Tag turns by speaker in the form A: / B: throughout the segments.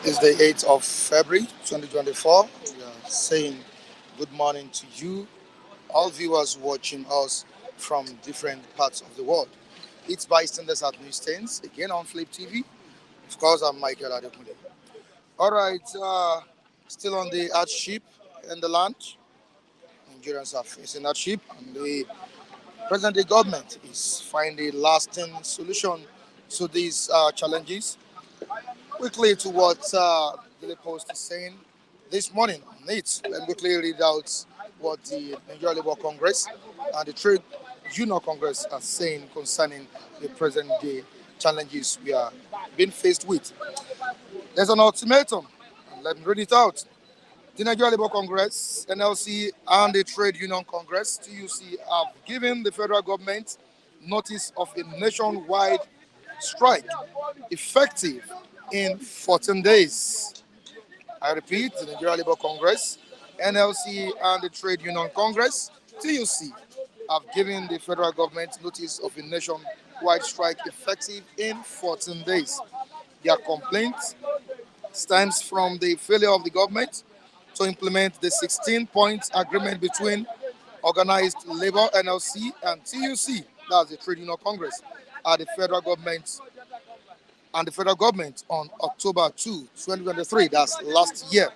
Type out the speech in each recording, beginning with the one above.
A: It's the 8th of February 2024. We are saying good morning to you, all viewers watching us from different parts of the world. It's bystanders at newsstands, again on Flip TV. Of course, I'm Michael Adekunle. All right, still on the hardship in the land. Nigerians are facing hardship, and the present-day government is finding a lasting solution to these challenges. Quickly to what Daily Post is saying this morning on it. Let me quickly read out what the Nigeria Labour Congress and the Trade Union Congress are saying concerning the present day challenges we are being faced with. There's an ultimatum. Let me read it out. The Nigeria Labour Congress, NLC, and the Trade Union Congress, TUC, have given the federal government notice of a nationwide strike effective in 14 days. I repeat, the Nigeria Labour Congress, NLC, and the Trade Union Congress, TUC, have given the federal government notice of a nationwide strike effective in 14 days. Their complaint stems from the failure of the government to implement the 16-point agreement between organized labor NLC and TUC, that's the Trade Union Congress, at the federal government on October 2, 2023, that's last year.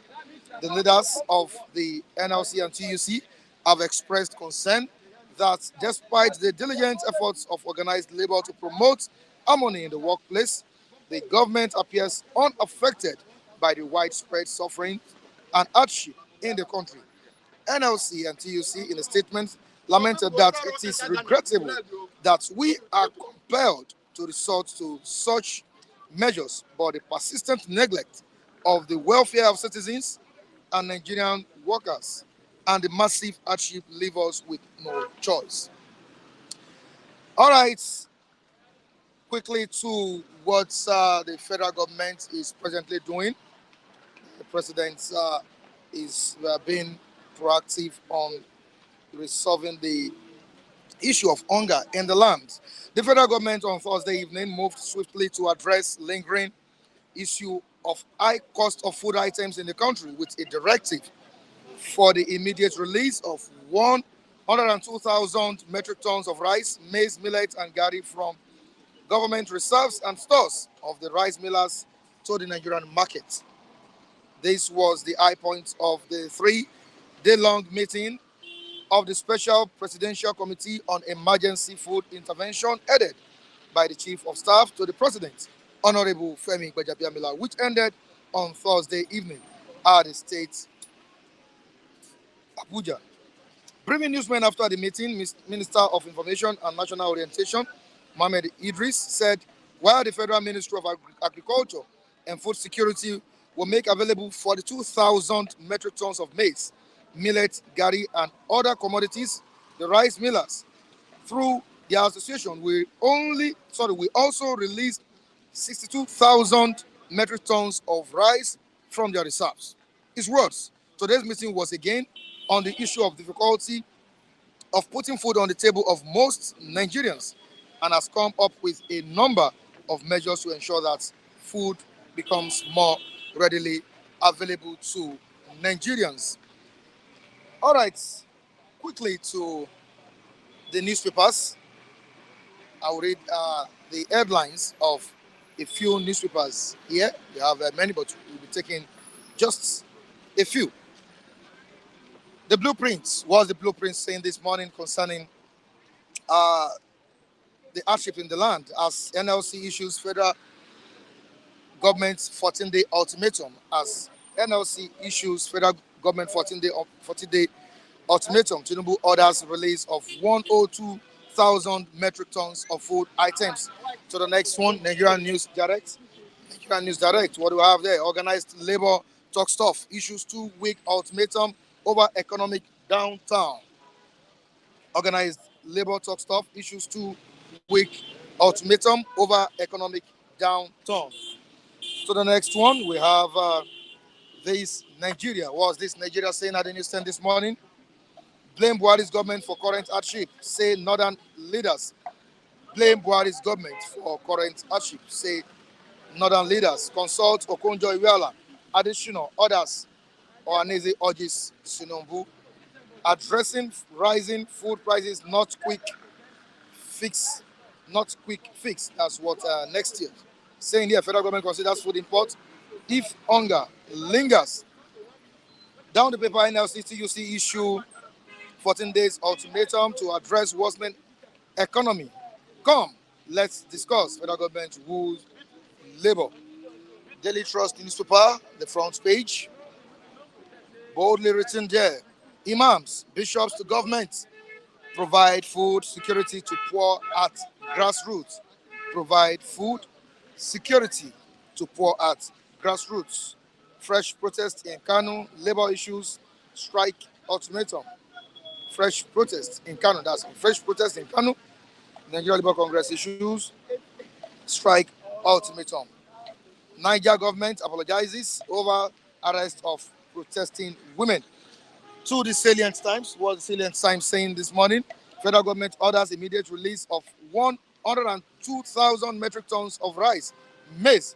A: The leaders of the NLC and TUC have expressed concern that despite the diligent efforts of organized labor to promote harmony in the workplace, the government appears unaffected by the widespread suffering and hardship in the country. NLC and TUC, in a statement, lamented that it is regrettable that we are compelled to resort to such measures, but the persistent neglect of the welfare of citizens and Nigerian workers and the massive hardship leave us with no choice. All right, quickly to what the federal government is presently doing. The president is being proactive on resolving the issue of hunger in the land. The federal government on Thursday evening moved swiftly to address lingering issue of high cost of food items in the country with a directive for the immediate release of 102,000 metric tons of rice, maize, millet, and Garri from government reserves and stores of the rice millers to the Nigerian market. This was the high point of the 3-day-long meeting of the Special Presidential Committee on Emergency Food Intervention, headed by the Chief of Staff to the President, Honorable Femi Gbajabiamila, which ended on Thursday evening at the state Abuja. Briefing newsmen after the meeting, Minister of Information and National Orientation, Mohammed Idris, said while the Federal Ministry of Agriculture and Food Security will make available 42,000 metric tons of maize, millet, Garri, and other commodities, the rice millers, through their association, we also released 62,000 metric tons of rice from their reserves. His words, today's meeting was again on the issue of difficulty of putting food on the table of most Nigerians and has come up with a number of measures to ensure that food becomes more readily available to Nigerians. All right, quickly to the newspapers. I will read the headlines of a few newspapers here. We have many, but we'll be taking just a few. The blueprints. What's the blueprint saying this morning concerning uh, the hardship in the land as NLC issues federal government's 14-day ultimatum? As NLC issues federal government 14-day ultimatum, Tinubu orders release of 102,000 metric tons of food items. So the next one, Nigerian News Direct. Nigerian News Direct, what do we have there? Organized labor talk stuff, issues 2-week ultimatum over economic downtown. Organized labor talk stuff, issues 2-week ultimatum over economic downtown. So the next one, we have this Nigeria. What was this Nigeria saying at the newsstand this morning? Blame Buhari's government for current hardship, say northern leaders. Blame Buhari's government for current hardship, say northern leaders. Consult Okonjo Iweala, additional orders. Ohaneze urges Tinubu. Addressing rising food prices, fix, not quick fix. That's what next year. Saying here, federal government considers food import if hunger lingers. Down the paper, NLC TUC issue 14 days ultimatum to address worsening economy. Come, let's discuss. Federal government woos labor. Daily Trust newspaper, the front page, boldly written there. Imams, bishops to government, provide food security to poor at grassroots. Provide food security to poor at grassroots. Fresh protest in Kano, labor issues, strike ultimatum. Fresh protest in Kano, that's fresh protest in Kano. Nigeria Labour Congress issues, strike ultimatum. Niger government apologizes over arrest of protesting women. To the Salient Times, what the Salient Times saying this morning? Federal government orders immediate release of 102,000 metric tons of rice, maize.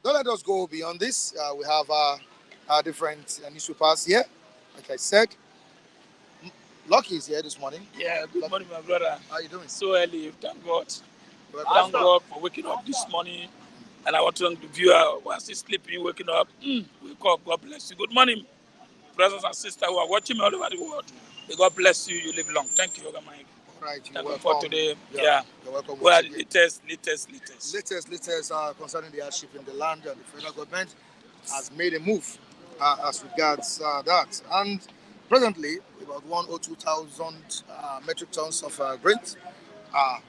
A: Don't let us go beyond this. We have different newspapers here. Like I said, Lucky is here this morning.
B: Yeah, good morning, my brother.
A: How are you doing?
B: So early, thank God. Thank God for waking up this morning. And I want to thank the viewer who are still sleeping, waking up. Wake up, God bless you. Good morning, brothers and sisters who are watching me all over the world. May God bless you, you live long. Thank you, Oga Mike.
A: All right, you're
B: Thank
A: welcome.
B: you for today. Yeah.
A: You're welcome.
B: What are the latest?
A: Latest concerning the hardship in the land, and the federal government has made a move as regards that. And presently, about 102,000 metric tons of grains are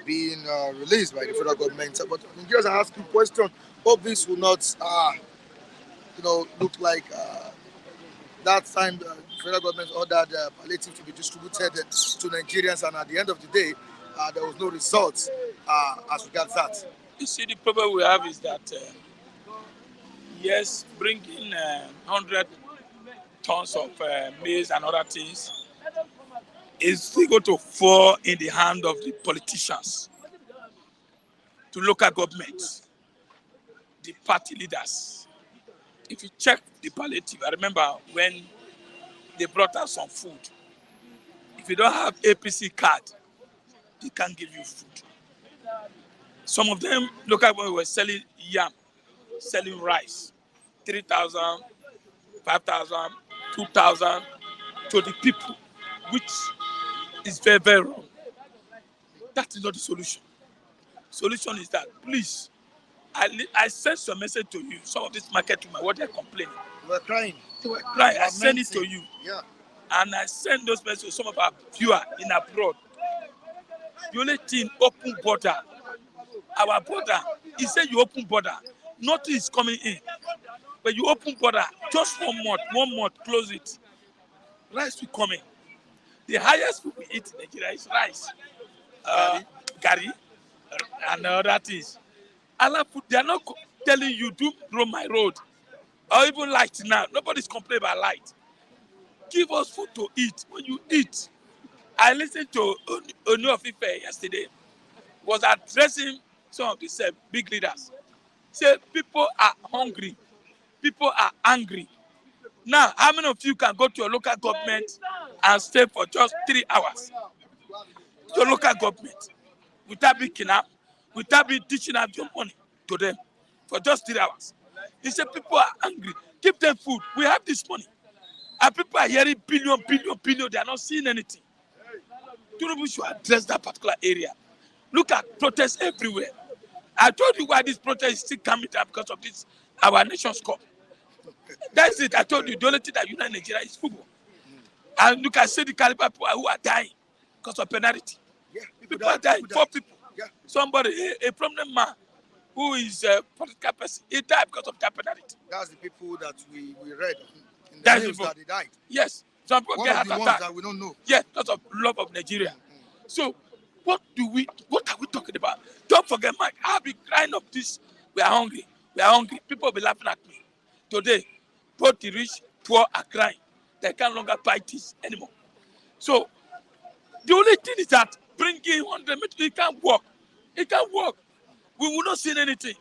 A: being released by the federal government. But Nigerians are asking questions. Hope this will not, look like that time the federal government ordered palliative to be distributed to Nigerians, and at the end of the day, there was no result as regards that.
B: You see, the problem we have is that, yes, bringing 100 tons of maize and other things is still going to fall in the hand of the politicians, to local governments, the party leaders. If you check the palliative, I remember when they brought out some food. If you don't have APC card, they can't give you food. Some of them, local government were selling yam, selling rice, 3,000, 5,000, 2,000 to the people, which is very, very wrong. That is not the solution. Solution is that, please, I sent some message to you. Some of this market women, what they're complaining.
A: They were crying.
B: I send it to you.
A: Yeah.
B: And I send those messages to some of our viewers in abroad. The only thing, open border. Our border, he said you open border. Nothing is coming in. But you open border, just 1 month, close it. Rice will come in. The highest food we eat in Nigeria is rice. Garri, and other things. Allah food, they are not telling you, do roam my road. Or even light now. Nobody's complaining about light. Give us food to eat. When you eat, I listened to Onu of Ife yesterday. Was addressing some of these big leaders. Say people are hungry. People are angry. Now, how many of you can go to your local government and stay for just 3 hours. Your local government, without being kidnapped, without being teaching out your money to them for just 3 hours. He said people are angry. Give them food. We have this money. And people are hearing billion, billion, billion. They are not seeing anything. Tinubu should address that particular area. Look at protests everywhere. I told you why this protest is still coming down because of this, our nation's cup. That's it. I told you the only thing that unites Nigeria is football. And you can see the caliber people who are dying because of penalty.
A: Yeah,
B: People are dying. 4 people.
A: Yeah.
B: Somebody, a prominent man who is a political person, he died because of that penalty.
A: That's the people that we read in the
B: That's
A: news
B: the
A: that they died.
B: Yes. Some people
A: One
B: get
A: of
B: heart
A: the ones
B: attack.
A: that we don't know.
B: Yes, because of love of Nigeria. So, what are we talking about? Don't forget, Mike, I'll be crying of this. We are hungry. We are hungry. People will be laughing at me. Today, both the rich, poor are crying. They can no longer buy this anymore. So, the only thing is that bringing 100 meters, it can't work. It can't work. We will not see anything.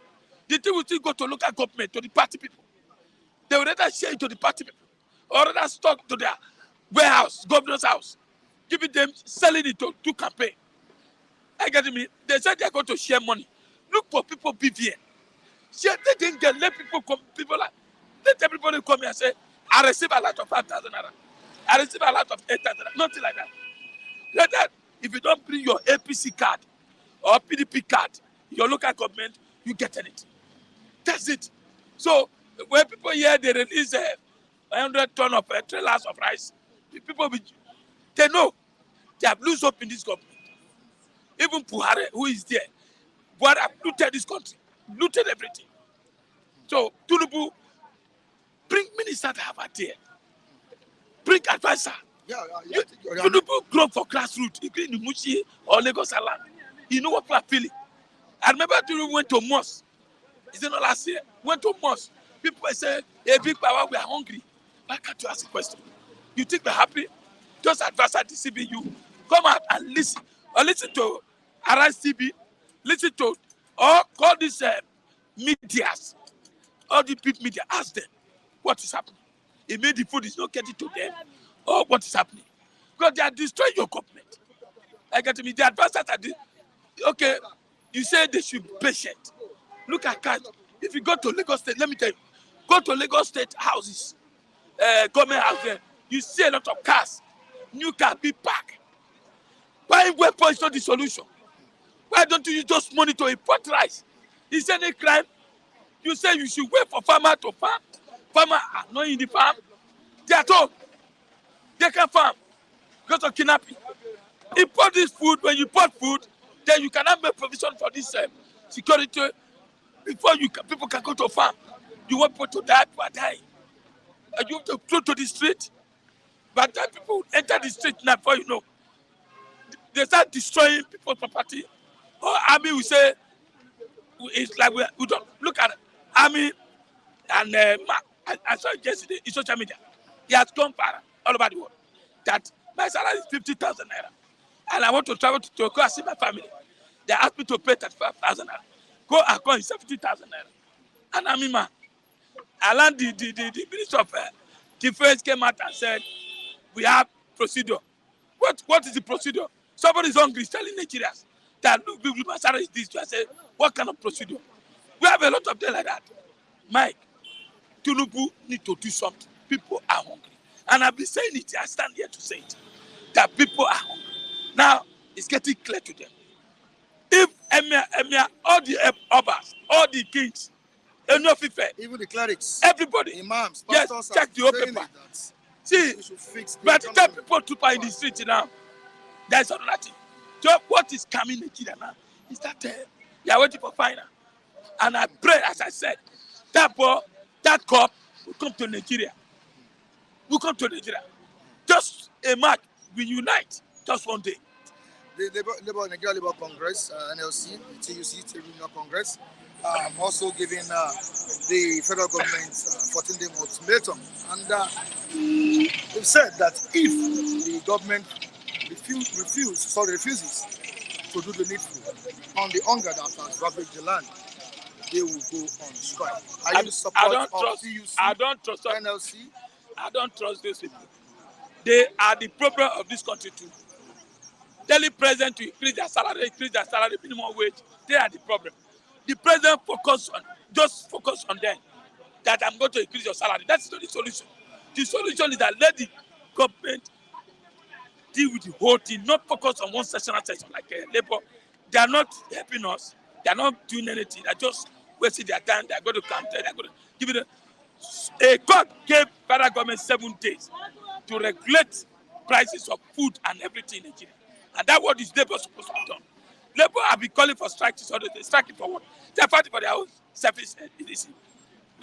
B: The thing will still go to local government, to the party people. They will rather share it to the party people, or rather stock to their warehouse, governor's house, giving them, selling it to campaign. I get me. They said they are going to share money. Look for people BVN. Share, they didn't get, let people come, let everybody come here and say, I receive a lot of 5,000 naira. I receive a lot of 8,000 naira. Nothing like that. Let that, if you don't bring your APC card or PDP card, your local government, you get anything. That's it. So when people hear they release 100 tons of trailers of rice, the people, they know they have lose hope in this government. Even Buhari, who is there, Buhari have looted this country, looted everything. So Tinubu, bring minister to have a there. Bring advisor. Tinubu grow for grassroots, including Mushi or Lagos Island. You know what people are feeling. I remember Tinubu went to mosque. Is it not last year? Went to mosque. People say, hey, big power, we are hungry. Why can't you ask a question? You think we're happy? Just advisor deceiving you. Come out and listen. Or listen to Arise TV. Listen to, or call these medias. All the big media. Ask them what is happening. It made the food is not getting to them. Or what is happening. Because they are destroying your government. I get me. The advisors are okay. You say they should be patient. Look at cars. If you go to Lagos State, let me tell you, go to Lagos State houses, government house there, you see a lot of cars, new cars be parked. Buying weapons is not the solution. Why don't you use those money to import rice? Is there any crime? You say you should wait for farmer to farm. Farmer are not in the farm. They are at home. They can farm because of kidnapping. Import this food. When you import food, then you cannot make provision for this security. Before people can go to farm, you want people to die, people are dying. And you have to go to the street. But then people enter the street now before you know. They start destroying people's property. Or army will say, it's like we don't look at army and I saw it yesterday in social media. He has gone far all over the world. That my salary is 50,000 naira. And I want to travel to go and see my family. They asked me to pay 35,000 naira. Go and call 70,000 naira. And I mean, man, I learned the Minister of Defense came out and said, we have procedure. What is the procedure? Somebody is hungry, telling Nigerians that look, my salary is this. I said, what kind of procedure? We have a lot of them like that. Mike, Tinubu need to do something. People are hungry. And I've been saying it, I stand here to say it, that people are hungry. Now, it's getting clear to them. If Emir, all the Obas, all the kings, enough effect,
A: even the clerics,
B: everybody,
A: imams,
B: yes,
A: pastors,
B: check the old paper. See, but the time people to in the street now, there's another thing. So what is coming Nigeria now is that they are waiting for final. And I pray, as I said, that cup will come to Nigeria. Will come to Nigeria. Just a match, we unite, just one day.
A: The Nigeria Labour Congress, NLC, TUC, Trade Union Congress, also giving the federal government 14-day ultimatum. And they've said that if the government refuses to do the needful on the hunger that has ravaged the land, they will go on strike. Are you support of TUC,
B: I don't trust
A: NLC?
B: I don't trust those people. They are the problem of this country too. Telling president to increase their salary, minimum wage. They are the problem. The president just focus on them. That I'm going to increase your salary. That's not the solution. The solution is that let the government deal with the whole thing, not focus on one section like labor. They are not helping us. They are not doing anything. They are just wasting their time. They are going to come. They are going to give it a God gave federal government 7 days to regulate prices of food and everything in Nigeria. And that's what is labor supposed to be done. Labor have been calling for strikes. So they striking for what? They are fighting for their own service.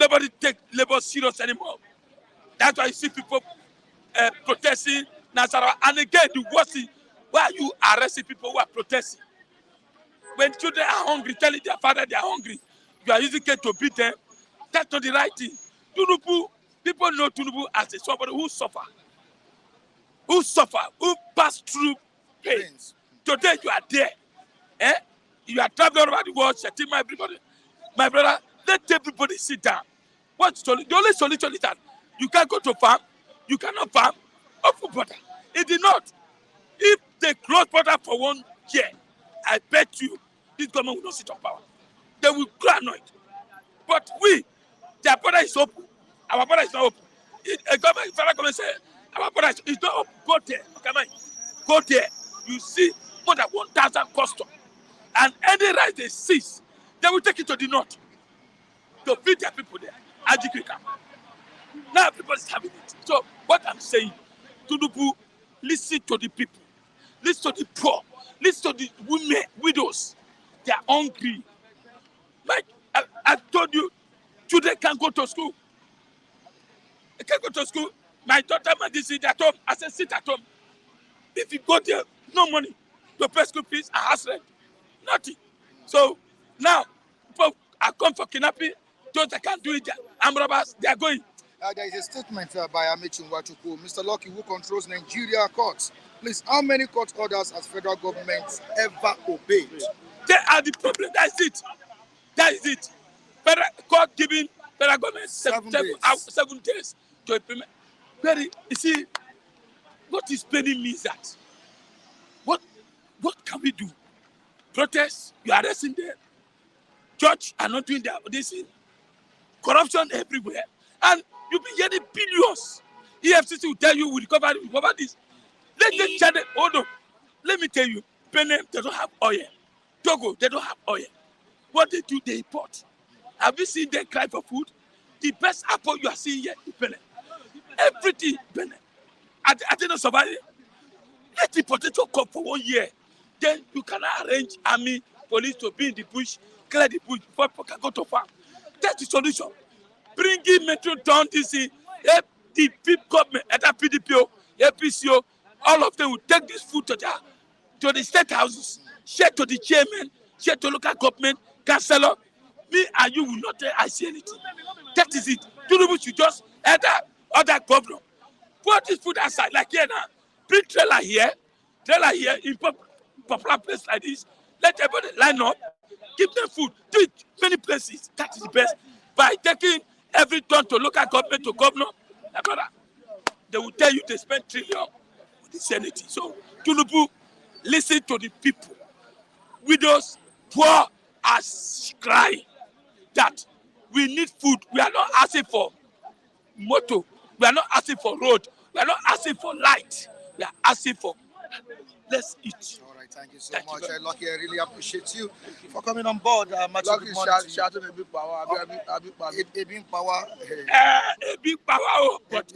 B: Nobody take labor serious anymore. That's why you see people protesting Nasarawa. And again, the worst is why are you arresting people who are protesting? When children are hungry, telling their father they are hungry, you are using cane to beat them. That's not the right thing. Tinubu, people know Tinubu as somebody who suffer, who pass through pain. Today you are there. Eh? You are traveling all over the world, setting everybody. My brother, let everybody sit down. The only solution is that you can't go to farm, you cannot farm, open border. It did not. If they close border for 1 year, I bet you this government will not sit on power. They will grow annoyed. But their border is open. Our border is not open. Federal government say our border is not open. Go there. Okay, go there. You see more than 1,000 customs. And any rice they seize, they will take it to the north to feed their people there. Ajikika. Now everybody's having it. So what I'm saying, Tinubu, listen to the people. Listen to the poor. Listen to the women, widows. They are hungry. Like I told you, children can't go to school. They can't go to school. My daughter, sit at home. I said, sit at home. If you go there, no money to pay school fees and house rent. Nothing. So now, people are come for kidnapping. Those that can't do it, armed robbers, they are going.
A: There is a statement by Amici Nwachukwu, Mr. Lucky, who controls Nigeria courts. Please, how many court orders has federal government ever obeyed?
B: They are the problem. That's it. That is it. Federal court giving federal government 7 days to implement. Garri, you see, what is paining me is that what can we do? Protest, you are arresting them. Judge are not doing this thing. Corruption everywhere. And you'll be getting billions. EFCC will tell you we recover this. Let them charge it. Hold on. Let me tell you, Benin, they don't have oil. Togo, they don't have oil. What they do, they import. Have you seen them cry for food? The best apple you are seeing here is Benin. Everything, Benin. Are they not surviving? Let the potato come for 1 year. Then you can arrange army, police to be in the bush, clear the bush before people can go to farm. That's the solution. Bringing metro down this thing, the people government, either PDPO, APCO, all of them will take this food to the state houses, share to the chairman, share to local government, councillor. Me and you will not tell I see anything. That is it. Tinubu should just other governor. Put this food aside, like here now. Bring trailer here in popular place like this. Let everybody line up, give them food. Do it many places. That is the best. By taking every turn to local government to governor, they will tell you they spend trillion with the Senate. So Tinubu, listen to the people. Widows, poor are crying that we need food. We are not asking for motor. We are not asking for road. We are not asking for light. We are asking for let's eat.
A: All right, thank you so much. Lucky, I really appreciate you for coming on board. Lucky, shout a big power. A big power.
B: A big power. But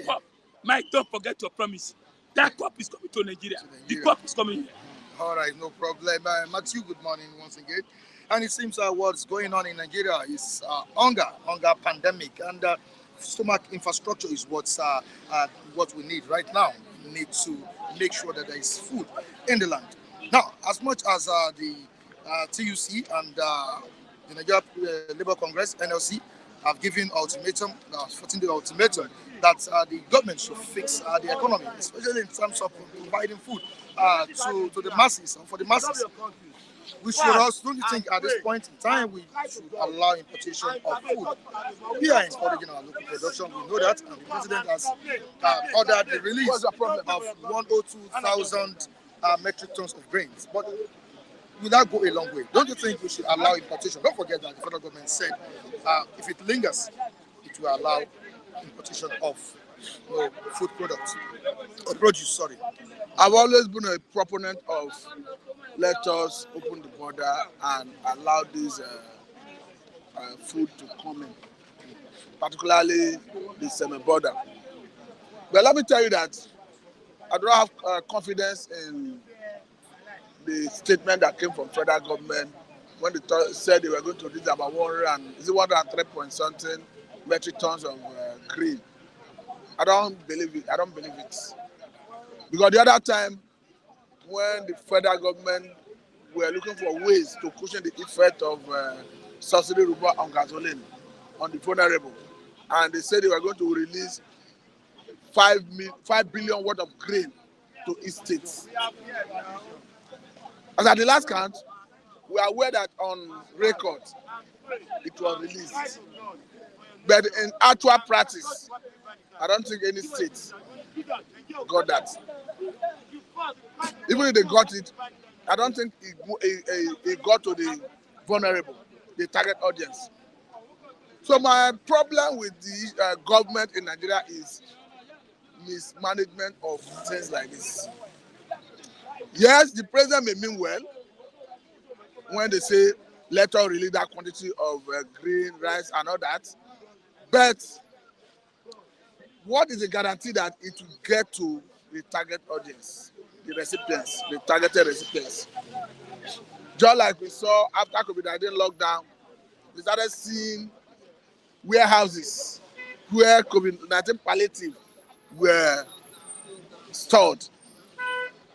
B: Mike, don't forget your promise. That cup is coming to Nigeria. The cup is coming here.
A: All right, no problem. Matthew, good morning once again. And it seems what's going on in Nigeria is hunger pandemic, and stomach infrastructure is what we need right now. We need to make sure that there is food in the land. Now, as much as the TUC and the Nigeria Labour Congress (NLC) have given ultimatum, 14-day ultimatum, that the government should fix the economy, especially in terms of providing food to the masses, or for the masses. We should also, don't you think at this point in time we should allow importation of food? We are encouraging our local production, we know that, and the president has ordered the release of 102,000 metric tons of grains. But will that go a long way? Don't you think we should allow importation? Don't forget that the federal government said if it lingers, it will allow importation of food products or produce. Sorry.
C: I've always been a proponent of let us open the border and allow this food to come in, particularly the semi-border. But let me tell you that I don't have confidence in the statement that came from federal government when they said they were going to release about 103 point something metric tons of grain. I don't believe it. Because the other time, when the federal government were looking for ways to cushion the effect of subsidy removal on gasoline on the vulnerable, and they said they were going to release 5 billion worth of grain to each state. As at the last count, we are aware that on record it was released. But in actual practice, I don't think any state got that. Even if they got it, I don't think it got to the vulnerable, the target audience. So my problem with the government in Nigeria is mismanagement of things like this. Yes, the president may mean well when they say let us release that quantity of grain, rice, and all that. But what is the guarantee that it will get to the target audience, the recipients, the targeted recipients? Just like we saw after COVID-19 lockdown, we started seeing warehouses where COVID-19 palliative were stored.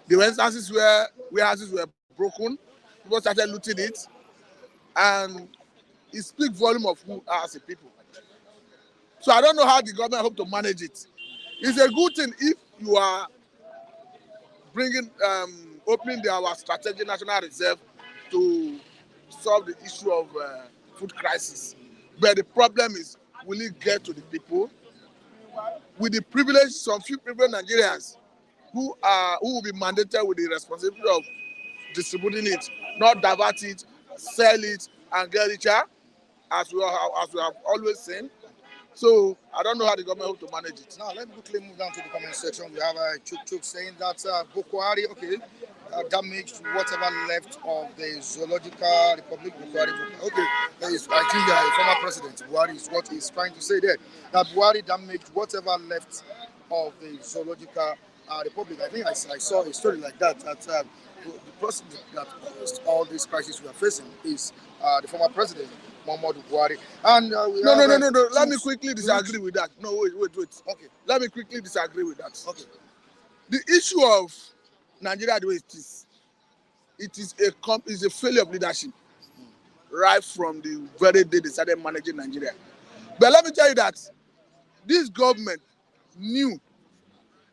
C: There were instances where warehouses were broken, people started looting it, and it speaks volume of who are as a people. So I don't know how the government hope to manage it. It's a good thing if you are opening our strategic national reserve to solve the issue of food crisis. But the problem is, will it get to the people? With the privilege, some few privileged Nigerians who will be mandated with the responsibility of distributing it, not divert it, sell it, and get richer, as we have always seen. So I don't know how the government hope to manage it.
A: Now let me quickly move down to the comment section. We have Chuk saying that Bukwari, damaged whatever left of the Zoological Republic. Bukwari, okay, I think the former president Buhari is what he's trying to say there. That Buhari damaged whatever left of the Zoological Republic. I think I saw a story like that. That the person that caused all this crisis we are facing is the former president. Muhammadu Buhari. And
C: No. Let me quickly disagree with that. No, wait. Okay. Let me quickly disagree with that.
A: Okay.
C: The issue of Nigeria the way it is a failure of leadership right from the very day they started managing Nigeria. But let me tell you that this government knew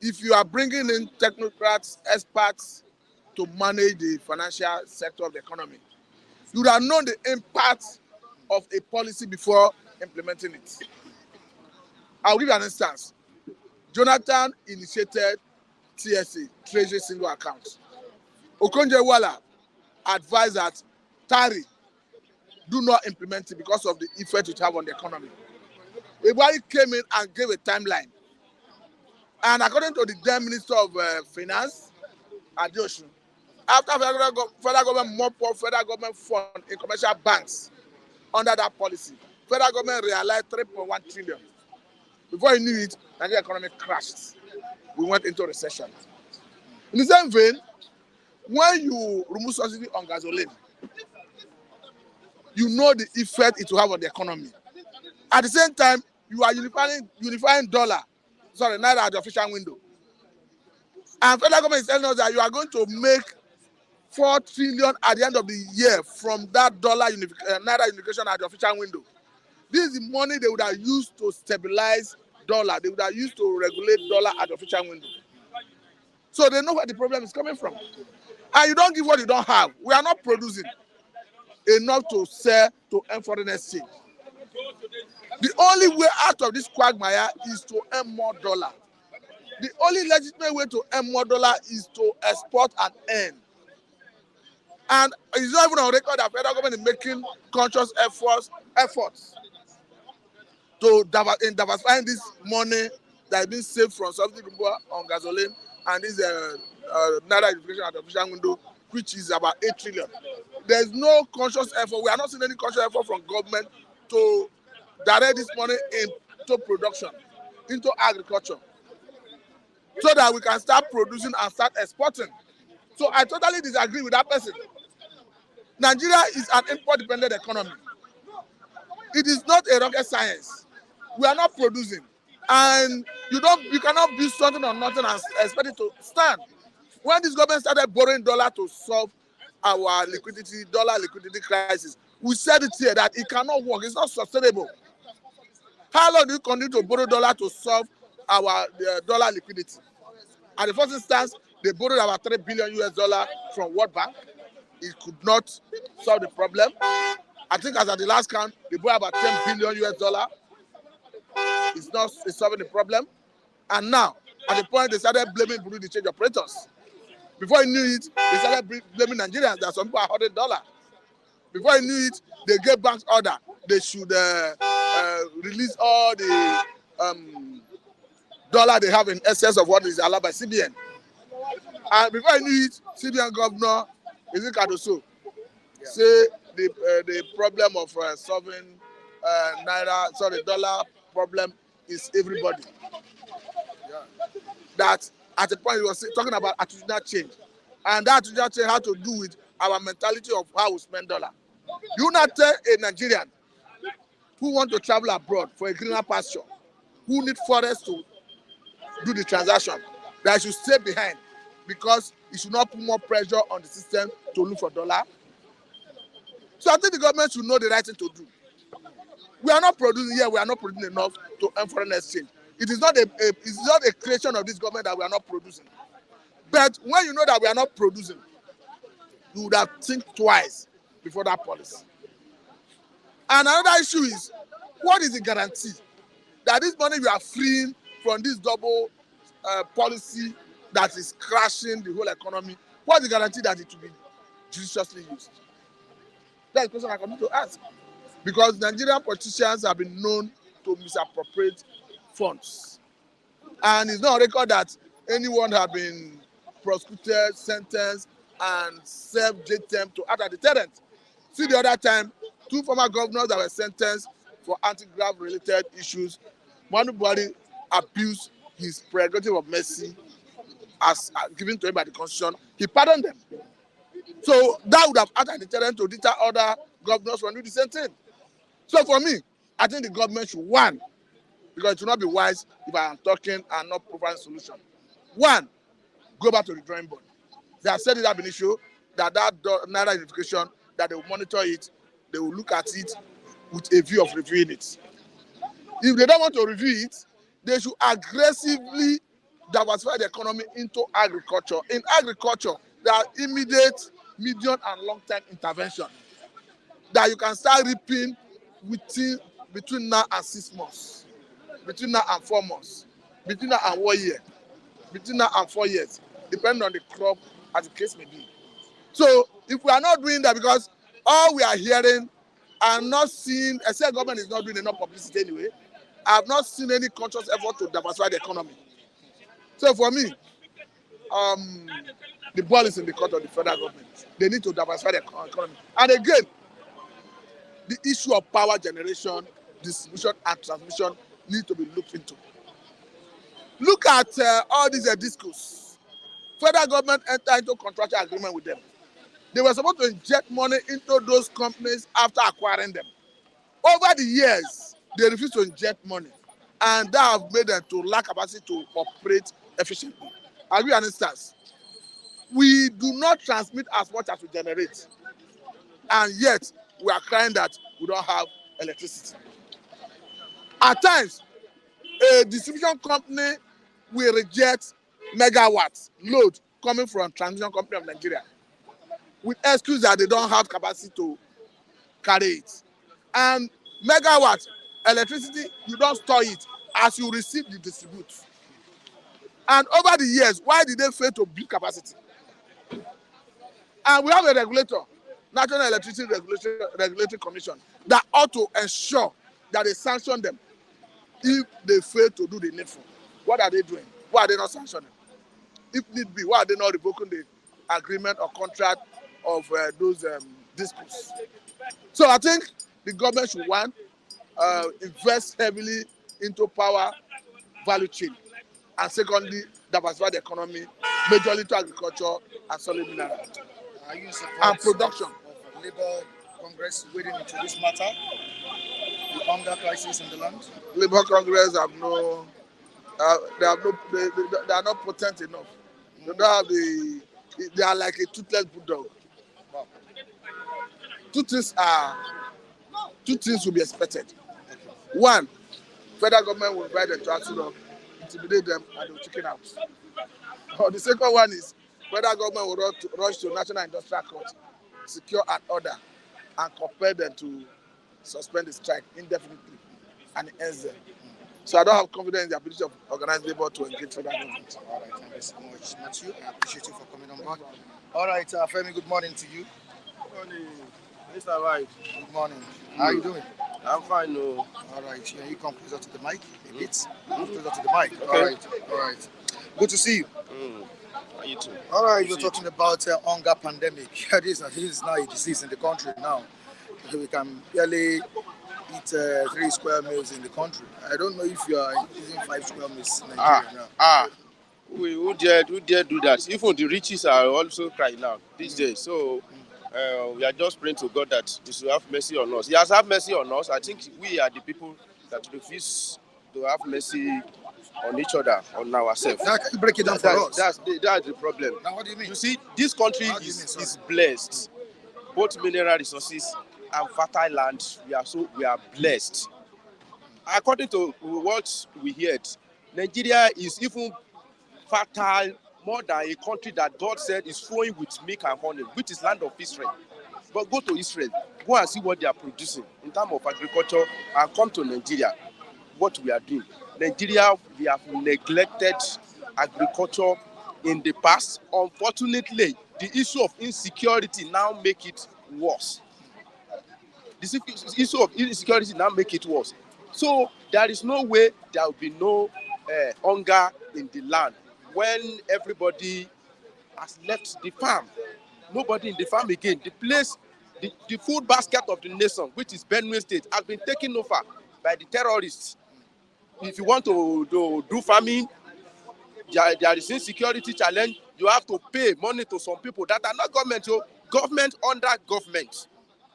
C: if you are bringing in technocrats, experts to manage the financial sector of the economy, you would have known the impact of a policy before implementing it. I'll give you an instance. Jonathan initiated TSA, Treasury Single Account. Okonjo-Iweala advised that Tari do not implement it because of the effect it have on the economy. Everybody came in and gave a timeline. And according to the then Minister of Finance, Adeosun, after federal government mop up federal government fund in commercial banks under that policy, federal government realized 3.1 trillion. Before you knew it, Nigerian economy crashed. We went into recession. In the same vein, when you remove subsidy on gasoline, you know the effect it will have on the economy. At the same time, you are unifying naira at the official window. And federal government is telling us that you are going to make 4 trillion at the end of the year from that naira unification at the official window. This is the money they would have used to stabilize dollar. They would have used to regulate dollar at the official window. So they know where the problem is coming from. And you don't give what you don't have. We are not producing enough to sell to earn foreign exchange. The only way out of this quagmire is to earn more dollar. The only legitimate way to earn more dollar is to export and earn. And it's not even on record that federal government is making conscious efforts to diversifying this money that is being saved from subsidy removal on gasoline and this naira unification at official window, which is about 8 trillion. There's no conscious effort. We are not seeing any conscious effort from government to direct this money into production, into agriculture, so that we can start producing and start exporting. So I totally disagree with that person. Nigeria is an import-dependent economy. It is not a rocket science. We are not producing, and you cannot build something on nothing and expect it to stand. When this government started borrowing dollar to solve our dollar liquidity crisis, we said it here that it cannot work. It's not sustainable. How long do you continue to borrow dollar to solve our dollar liquidity? At the first instance, they borrowed about $3 billion from World Bank. It could not solve the problem. I think as at the last count, they borrowed about $10 billion. It's solving the problem. And now, at the point they started blaming Bureau de change operators. Before you knew it, they started blaming Nigerians that some people are holding dollar. Before you knew it, they gave banks order. They should release all the dollar they have in excess of what is allowed by CBN. And before you knew it, CBN governor, Kadoso, say the problem of solving dollar problem is everybody. Yeah. That at a point he was talking about attitudinal change, and that attitudinal change had to do with our mentality of how we spend dollar. You not tell a Nigerian who want to travel abroad for a greener pasture, who need forest to do the transaction, that I should stay behind because it should not put more pressure on the system to look for dollar. So I think the government should know the right thing to do. We are not producing here. We are not producing enough to earn foreign exchange. It is not a creation of this government that we are not producing. But when you know that we are not producing, you would have think twice before that policy. And another issue is, what is the guarantee that this money we are freeing from this double policy that is crashing the whole economy? What is the guarantee that it will be judiciously used? That's the question I come to ask. Because Nigerian politicians have been known to misappropriate funds. And it's not on record that anyone has been prosecuted, sentenced, and served jail term to act as a deterrent. See, the other time, 2 former governors that were sentenced for anti-graft related issues, Manu Buhari abused his prerogative of mercy as given to him by the Constitution. He pardoned them. So that would have acted as a deterrent to deter other governors from doing the same thing. So for me, I think the government should, one, because it will not be wise if I am talking and not providing solution. One, go back to the drawing board. They have said it have an issue that naira unification, that they will monitor it, they will look at it with a view of reviewing it. If they don't want to review it, they should aggressively diversify the economy into agriculture. In agriculture, there are immediate, medium, and long-term intervention that you can start reaping between now and 6 months, between now and 4 months, between now and 1 year, between now and 4 years, depending on the crop as the case may be. So if we are not doing that, because all we are hearing and not seeing, I say government is not doing enough publicity anyway, I have not seen any conscious effort to diversify the economy. So for me, the ball is in the court of the federal government. They need to diversify the economy. And again, the issue of power generation, distribution, and transmission need to be looked into. Look at all these discourse. Federal government entered into contractual agreement with them. They were supposed to inject money into those companies after acquiring them. Over the years, they refused to inject money, and that have made them to lack capacity to operate efficiently. I'll give you an instance. We do not transmit as much as we generate, and yet we are crying that we don't have electricity. At times, a distribution company will reject megawatts load coming from transmission company of Nigeria. with excuse that they don't have capacity to carry it. And megawatt electricity, you don't store it. As you receive, you distribute. And over the years, why did they fail to build capacity? And we have a regulator, National Electricity Regulatory Commission, that ought to ensure that they sanction them if they fail to do the needful. What are they doing? Why are they not sanctioning? If need be, why are they not revoking the agreement or contract of those disputes? So I think the government should, one, invest heavily into power value chain, and secondly, diversify the economy, majorly to agriculture and solid mineral.
A: Are you in support
C: And production
A: of Labour Congress wading into this matter, the hunger crisis in the land?
C: Labour Congress have no, they are not potent enough. They don't have they are like a toothless bulldog.
A: Wow.
C: Two things will be expected. One, federal government will invite them to Asuro, intimidate them, and they will chicken out. Or the second one is federal government will rush to National Industrial Court, secure an order, and compel them to suspend the strike indefinitely, and it ends there. So I don't have confidence in the ability of organized labor to engage federal government.
A: All right, thank you so much, Matthew. I appreciate you for coming on board. All right, Femi, good morning to you.
D: Good morning, Mr. White.
A: Good morning. How are you doing?
D: I'm fine, no.
A: All right, you come closer to the mic a bit. Closer to the mic.
D: Okay.
A: All right. Good to see you.
D: You too.
A: All right, we're talking about hunger pandemic. This is now a disease in the country now. We can barely eat 3 square meals in the country. I don't know if you are eating 5 square meals in Nigeria now.
D: Who dare do that? Even the riches are also crying now these days. So we are just praying to God that He should have mercy on us. He has had mercy on us. I think we are the people that refuse to have mercy on each other, on ourselves.
A: Now, can you break it down for us?
D: That's the problem.
A: Now, what do you mean?
D: You see, this country is blessed. Both mineral resources and fertile land. We are blessed. According to what we heard, Nigeria is even fertile more than a country that God said is flowing with milk and honey, which is land of Israel. But go to Israel, go and see what they are producing in terms of agriculture, and come to Nigeria, what we are doing. Nigeria, we have neglected agriculture in the past. Unfortunately, the issue of insecurity now make it worse. The issue of insecurity now make it worse. So there is no way there will be no hunger in the land when everybody has left the farm. Nobody in the farm again. The place, the food basket of the nation, which is Benue State, has been taken over by the terrorists. If you want to do farming, there is insecurity challenge. You have to pay money to some people that are not government, government under government.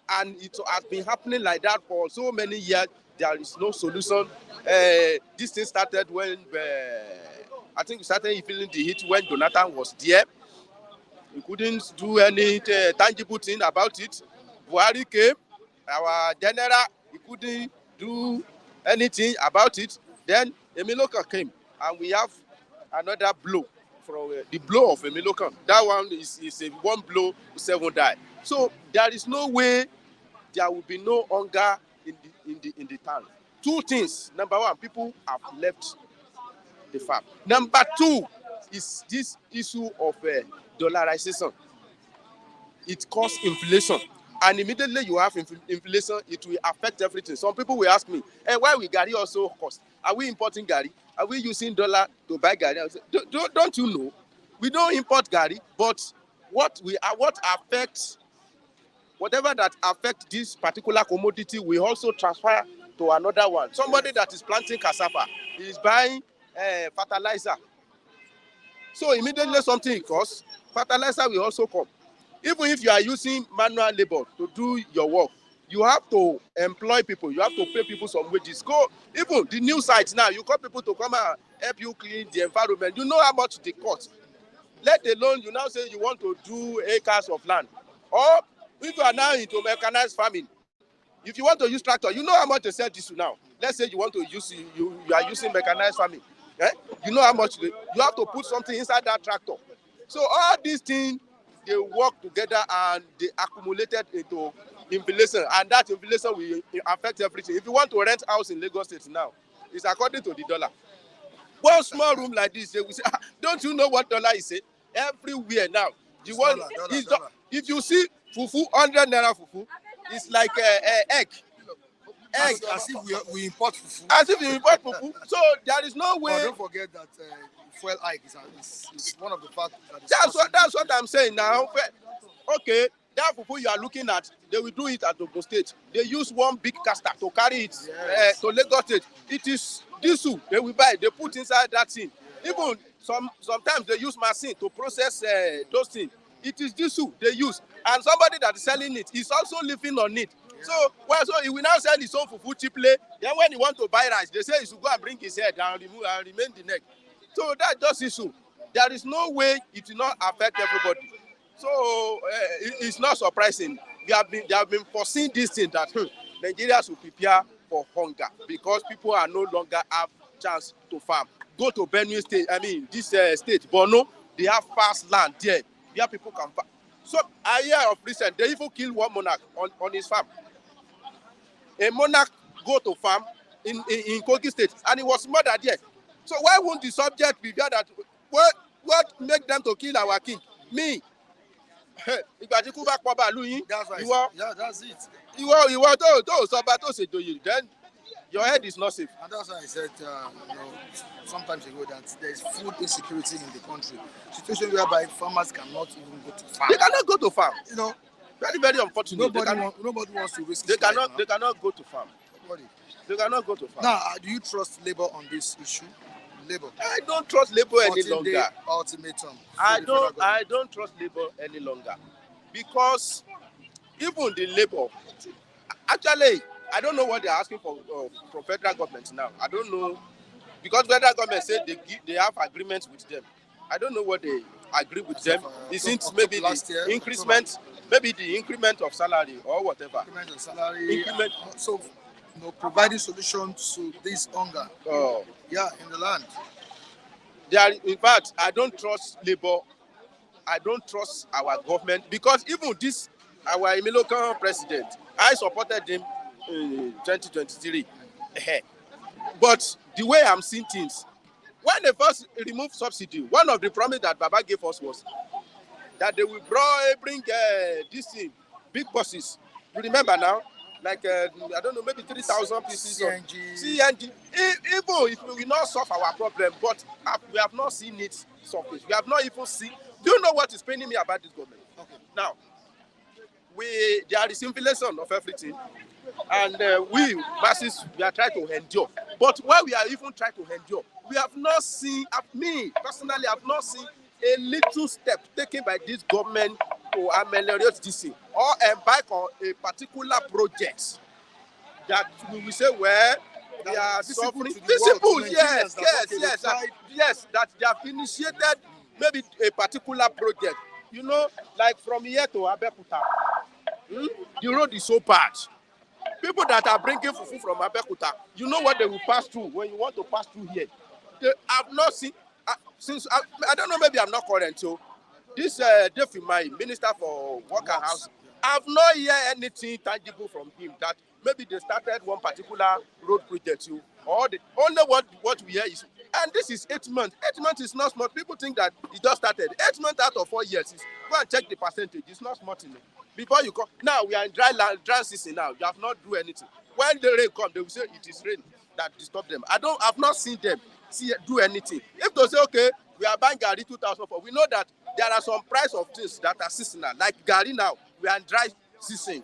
D: And it has been happening like that for so many years. There is no solution. This thing started when, I think we started feeling the heat when Jonathan was there. We couldn't do any tangible thing about it. Buhari came, our general, he couldn't do anything about it. Then Emilokan came, and we have another blow from the blow of Emilokan. That one is a one blow, 7 die. So there is no way there will be no hunger in the town. 2 things. Number 1, people have left the farm. Number 2 is this issue of dollarization. It causes inflation. And immediately you have inflation, it will affect everything. Some people will ask me, why will Garri also cost? Are we importing Garri? Are we using dollar to buy Garri? I say, don't you know? We don't import Garri, but what affects, whatever that affects this particular commodity, we also transfer to another one. Somebody that is planting cassava is buying fertilizer. So immediately something costs, fertilizer will also come. Even if you are using manual labor to do your work, you have to employ people. You have to pay people some wages. Go, even the new sites now, you call people to come and help you clean the environment. You know how much they cost. Let alone you now say you want to do acres of land. Or if you are now into mechanized farming, if you want to use tractor, you know how much they sell this now. Let's say you want to use, you are using mechanized farming. You know how much you have to put something inside that tractor. So all these things they work together and they accumulated into inflation, and that inflation will affect everything. If you want to rent house in Lagos State now, it's according to the dollar. One small room like this, they will say, don't you know what dollar is? Everywhere now. The one is
A: dollar.
D: if you see fufu, 100 naira fufu, it's like egg.
A: As if we import fufu.
D: As if you import fufu. So there is no way.
A: But don't forget that fuel hike is one of the factors that is
D: That's what I'm saying now. Okay, that fufu you are looking at, they will do it at Ogun State. They use one big caster to carry it to Lagos State. It is diesel they will buy. They put inside that thing. Even sometimes they use machine to process those things. It is diesel they use, and somebody that is selling it is also living on it. So he will now sell his own fufu cheaply. Then when he want to buy rice, they say he should go and bring his head and remain the neck. So that's just issue. There is no way it will not affect everybody. So it's not surprising. They have been foreseeing this thing that Nigeria should prepare for hunger because people are no longer have chance to farm. Go to Benue State, this state, Borno, they have fast land there where people can farm. So I hear of recent, they even killed one monarch on his farm. A monarch go to farm in Kogi State and he was murdered there. So why won't the subject be there that what make them to kill our king? Me. That's right.
A: Yeah, that's it.
D: Then your head is not safe.
A: And that's why I said sometimes ago that there is food insecurity in the country. Situation whereby farmers cannot even go to farm.
D: They cannot go to farm.
A: Very,
D: very unfortunate.
A: Nobody wants to risk.
D: They cannot go to farm.
A: Nobody.
D: They cannot go to farm.
A: Now, do you trust Labour on this issue? Labour.
D: I don't trust Labour any longer.
A: Ultimatum.
D: I don't trust Labour any longer because even the Labour, actually, I don't know what they're asking for federal government now. I don't know because federal government said they have agreements with them. I don't know what they agree with them. It seems maybe the increment, of salary or whatever.
A: Increment of salary. So, providing solutions to this hunger. In the land.
D: In fact, I don't trust Labour. I don't trust our government because even this, our Imilokan president, I supported him in 2023. But the way I'm seeing things, when they first removed subsidy, one of the promises that Baba gave us was that they will bring this thing, big buses. You remember now? Like, I don't know, maybe 3,000 pieces CNG. Even if we will not solve our problem, but we have not seen it surface. We have not even seen. Do you know what is paining me about this government? Okay. Now, there is inflation of everything. And we, masses, we are trying to endure. But while we are even trying to endure, we have not seen, me personally, have not seen a little step taken by this government to ameliorate this thing or embark on a particular project that we will say, well, they are suffering. Visible, yes, that they have initiated maybe a particular project. Like from here to Abeokuta, the road is so bad. People that are bringing fufu from Abeokuta, you know what they will pass through when you want to pass through here. They have not seen, since, I don't know, maybe I'm not current, so this Defi, my Minister for Work and Housing, I have not heard anything tangible from him that maybe they started one particular road project, or the only what we hear is, and this is 8 months. 8 months is not small. People think that it just started. 8 months out of 4 years. Go and check the percentage. It's not small enough. Before you come, now we are in dry season now. You have not do anything. When the rain comes, they will say it is rain that disturb them. I've not seen them do anything. If they say, okay, we are buying Garri 2004, we know that there are some price of things that are seasonal. Like Garri now, we are in dry season.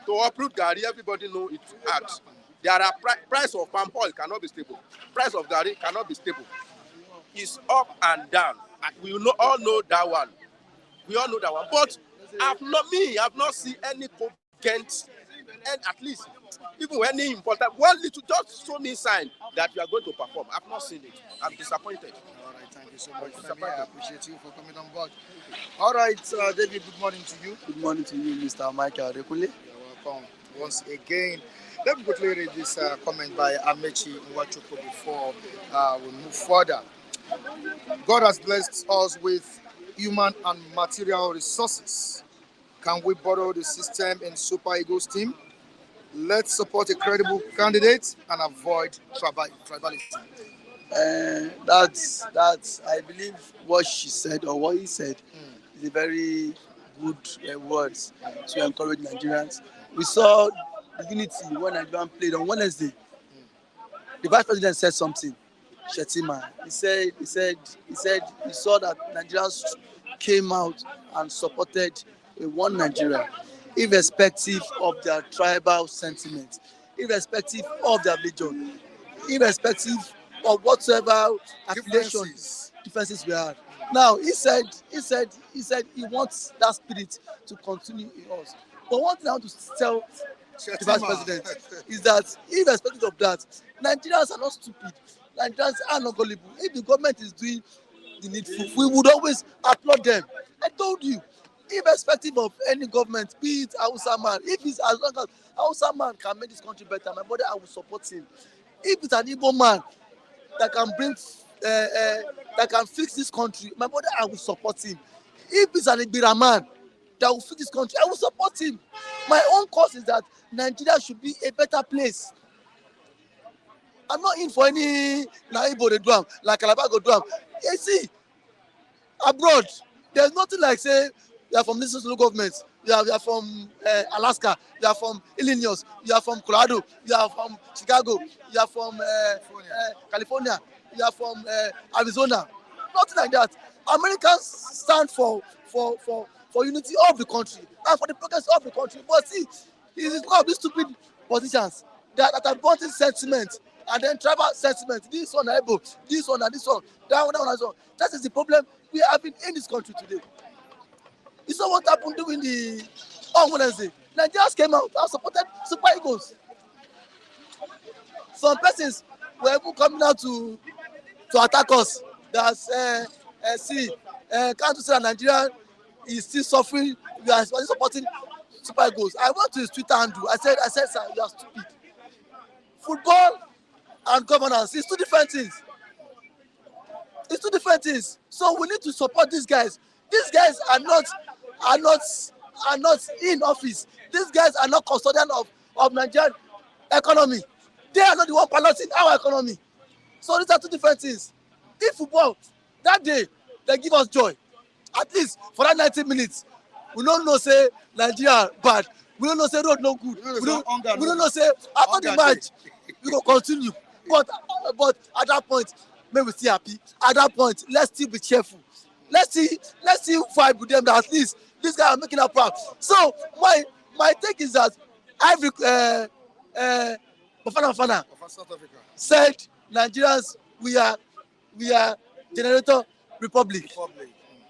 D: To uproot Garri, everybody know it acts. There are price of palm oil cannot be stable. Price of Garri cannot be stable. It's up and down. We all know that one. We all know that one. But I've not seen any complaint, and at least even any important one little just show me sign that you are going to perform. I've not seen it. I'm disappointed.
A: All right, thank you so much, Femi. I appreciate you for coming on board. All right, David, good morning to you.
E: Good morning to you, Mr. Michael Rekule.
A: You're welcome once again. Let me quickly read this comment by Amechi Nwachukwu before we move further. God has blessed us with human and material resources. Can we borrow the system in Super Eagles team? Let's support a credible candidate and avoid tribalism.
E: That's I believe what she said or what he said is a very good words to encourage Nigerians. We saw the unity when Nigerian played on Wednesday. The vice president said something. Shetima. He said he saw that Nigerians came out and supported a one Nigeria, irrespective of their tribal sentiment, irrespective of their religion, irrespective of whatsoever affiliation differences we had. Now he said he wants that spirit to continue in us. But one thing I want to tell the vice president is that irrespective of that, Nigerians are not stupid. Nigerians are not gullible. If the government is doing the needful, we would always applaud them. I told you, irrespective of any government, be it Hausa man, if it's as long as Hausa man can make this country better, my brother, I will support him. If it's an Igbo man that can bring, that can fix this country, my brother, I will support him. If it's an Ibira man that will fix this country, I will support him. My own cause is that Nigeria should be a better place. I'm not in for any Naibo they do am, like Calabar go do am. You see, abroad, there's nothing like say you are from this local government, you are from Alaska, you are from Illinois, you are from Colorado, you are from Chicago, you are from California, you are from Arizona. Nothing like that. Americans stand for unity of the country and for the progress of the country. But see, it is because of these stupid politicians that are wanting sentiment and then tribal sentiment. This one able, this one and this one, that one and so on. That is the problem we are having in this country today. You saw what happened during on Wednesday. Nigerians came out and supported Super Eagles. Some persons were even coming out to attack us. That's can't you say that Nigeria is still suffering? We are supporting Super Eagles. I went to his Twitter handle. I said, sir, you are stupid. Football and governance is two different things. It's two different things. So we need to support these guys. These guys are not in office. These guys are not custodian of Nigerian economy. They are not the one piloting our economy. So these are two different things. If football that day they give us joy, at least for that 90 minutes, we don't know say Nigeria bad. We don't know say road no good. We don't know say after the match we go continue. But at that point, maybe we still happy. At that point, let's still be cheerful. Let's see fight with them that at least these guys are making us proud. So my take is that Ivory Bafana said Nigerians we are generator republic.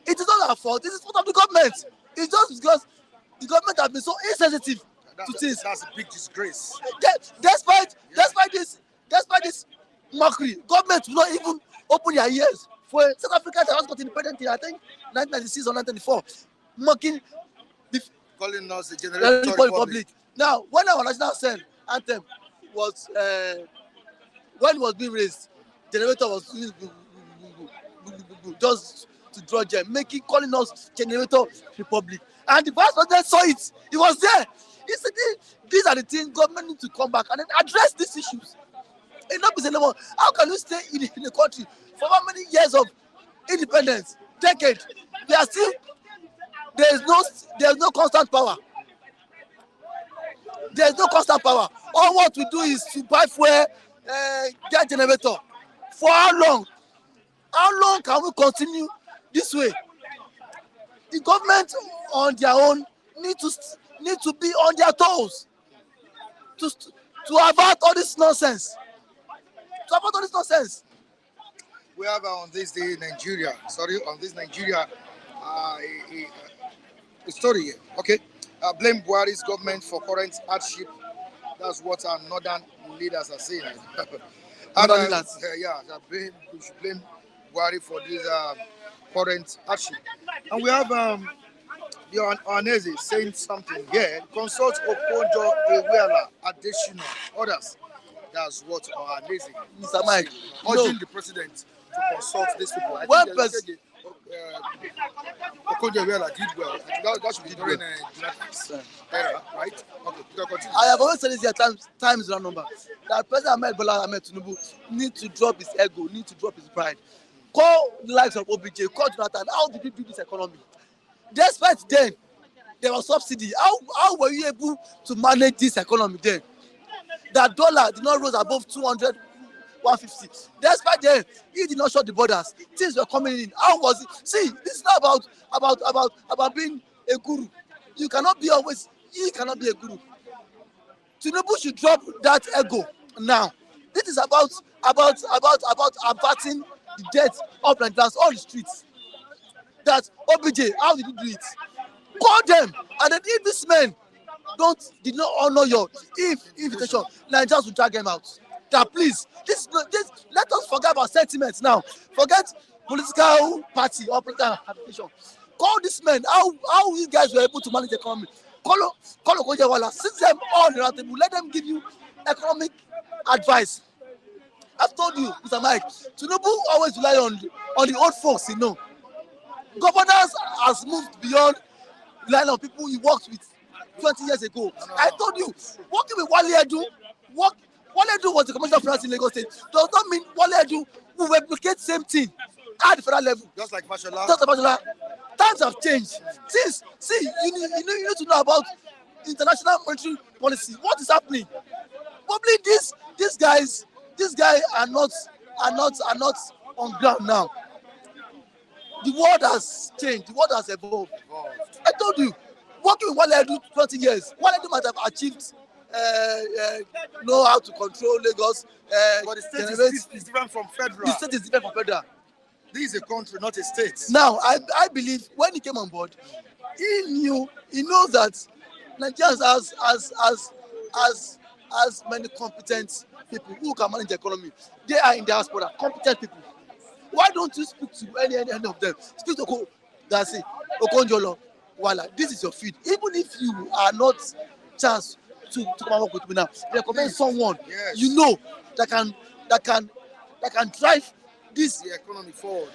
E: It is not our fault. This is fault of the government. It's just because the government has been so insensitive to things.
A: That's a big disgrace.
E: Despite this mockery, government will not even open their ears for South Africa that has got independent in I think 1996 or 1994, mocking
A: calling us the generator republic.
E: Now, when our national anthem was when it was being raised, generator was just to draw gem, calling us generator republic. And the vice president saw it. He was there. He said, these are the things government need to come back and then address these issues. Enough is enough. How can you stay in the country for how many years of independence, decade? We are still there is no constant power. There is no constant power. All what we do is to buy fuel, get generator. For how long? How long can we continue this way? The government on their own need to be on their toes to avoid all this nonsense.
A: We have on this day Nigeria. On this Nigeria, a story here. Okay, blame Buhari's government for current hardship. That's what our northern leaders are saying. We should blame Buhari for this current hardship. And we have the Oneze saying something here. Consult Okonjo Iweala, Adesina, others. That's what Oneze
E: Mr. Mike,
A: urging the president to consult these people. Okonjo Iweala did well. That should be during Jonathan's era, right? Okay, continue.
E: I have always said this here, time is our number. That President Bola Ahmed Tinubu need to drop his ego, need to drop his pride. Call the likes of OBJ, call Jonathan. How did you do this economy? Despite then, there was subsidy. How were you able to manage this economy then? That dollar did not rise above 200, 150. Despite then, he did not shut the borders. Things were coming in. How was it? See, this is not about being a guru. You cannot be always. He cannot be a guru. Tinubu should drop that ego now. This is about averting the death of Nigerians on the streets. That OBJ, how did you do it? Call them, and then if these men did not honor your invitation, Nigerians will drag them out. That please, this let us forget about sentiments now. Forget political party or political application. Call these men. How you guys were able to manage the economy? Call Okonjo Iweala. Sit them all around the table. Let them give you economic advice. I've told you, Mr. Mike, Tinubu always rely on the old folks, you know. Governance has moved beyond relying on people he worked with 20 years ago. I told you, working with Wale Edu was the commissioner of finance in Lagos State. Does not mean Wale Edu will replicate the same thing at the federal level.
A: Just like Fashola.
E: Times have changed. You need to know about international monetary policy. What is happening? Probably these guys are not on ground now. The world has changed. The world has evolved. I told you, working with Wale Edu 20 years, Wale Edu might have achieved know how to control Lagos.
A: But the state is different from federal.
E: The state is different from federal.
A: This is a country, not a state.
E: Now, I believe when he came on board, he knows that Nigerians has many competent people who can manage the economy. They are in diaspora, competent people. Why don't you speak to any of them? Speak to Okonjo Iweala. This is your field. Even if you are not chance to come and work with me now, recommend someone you know that can drive the
A: economy forward.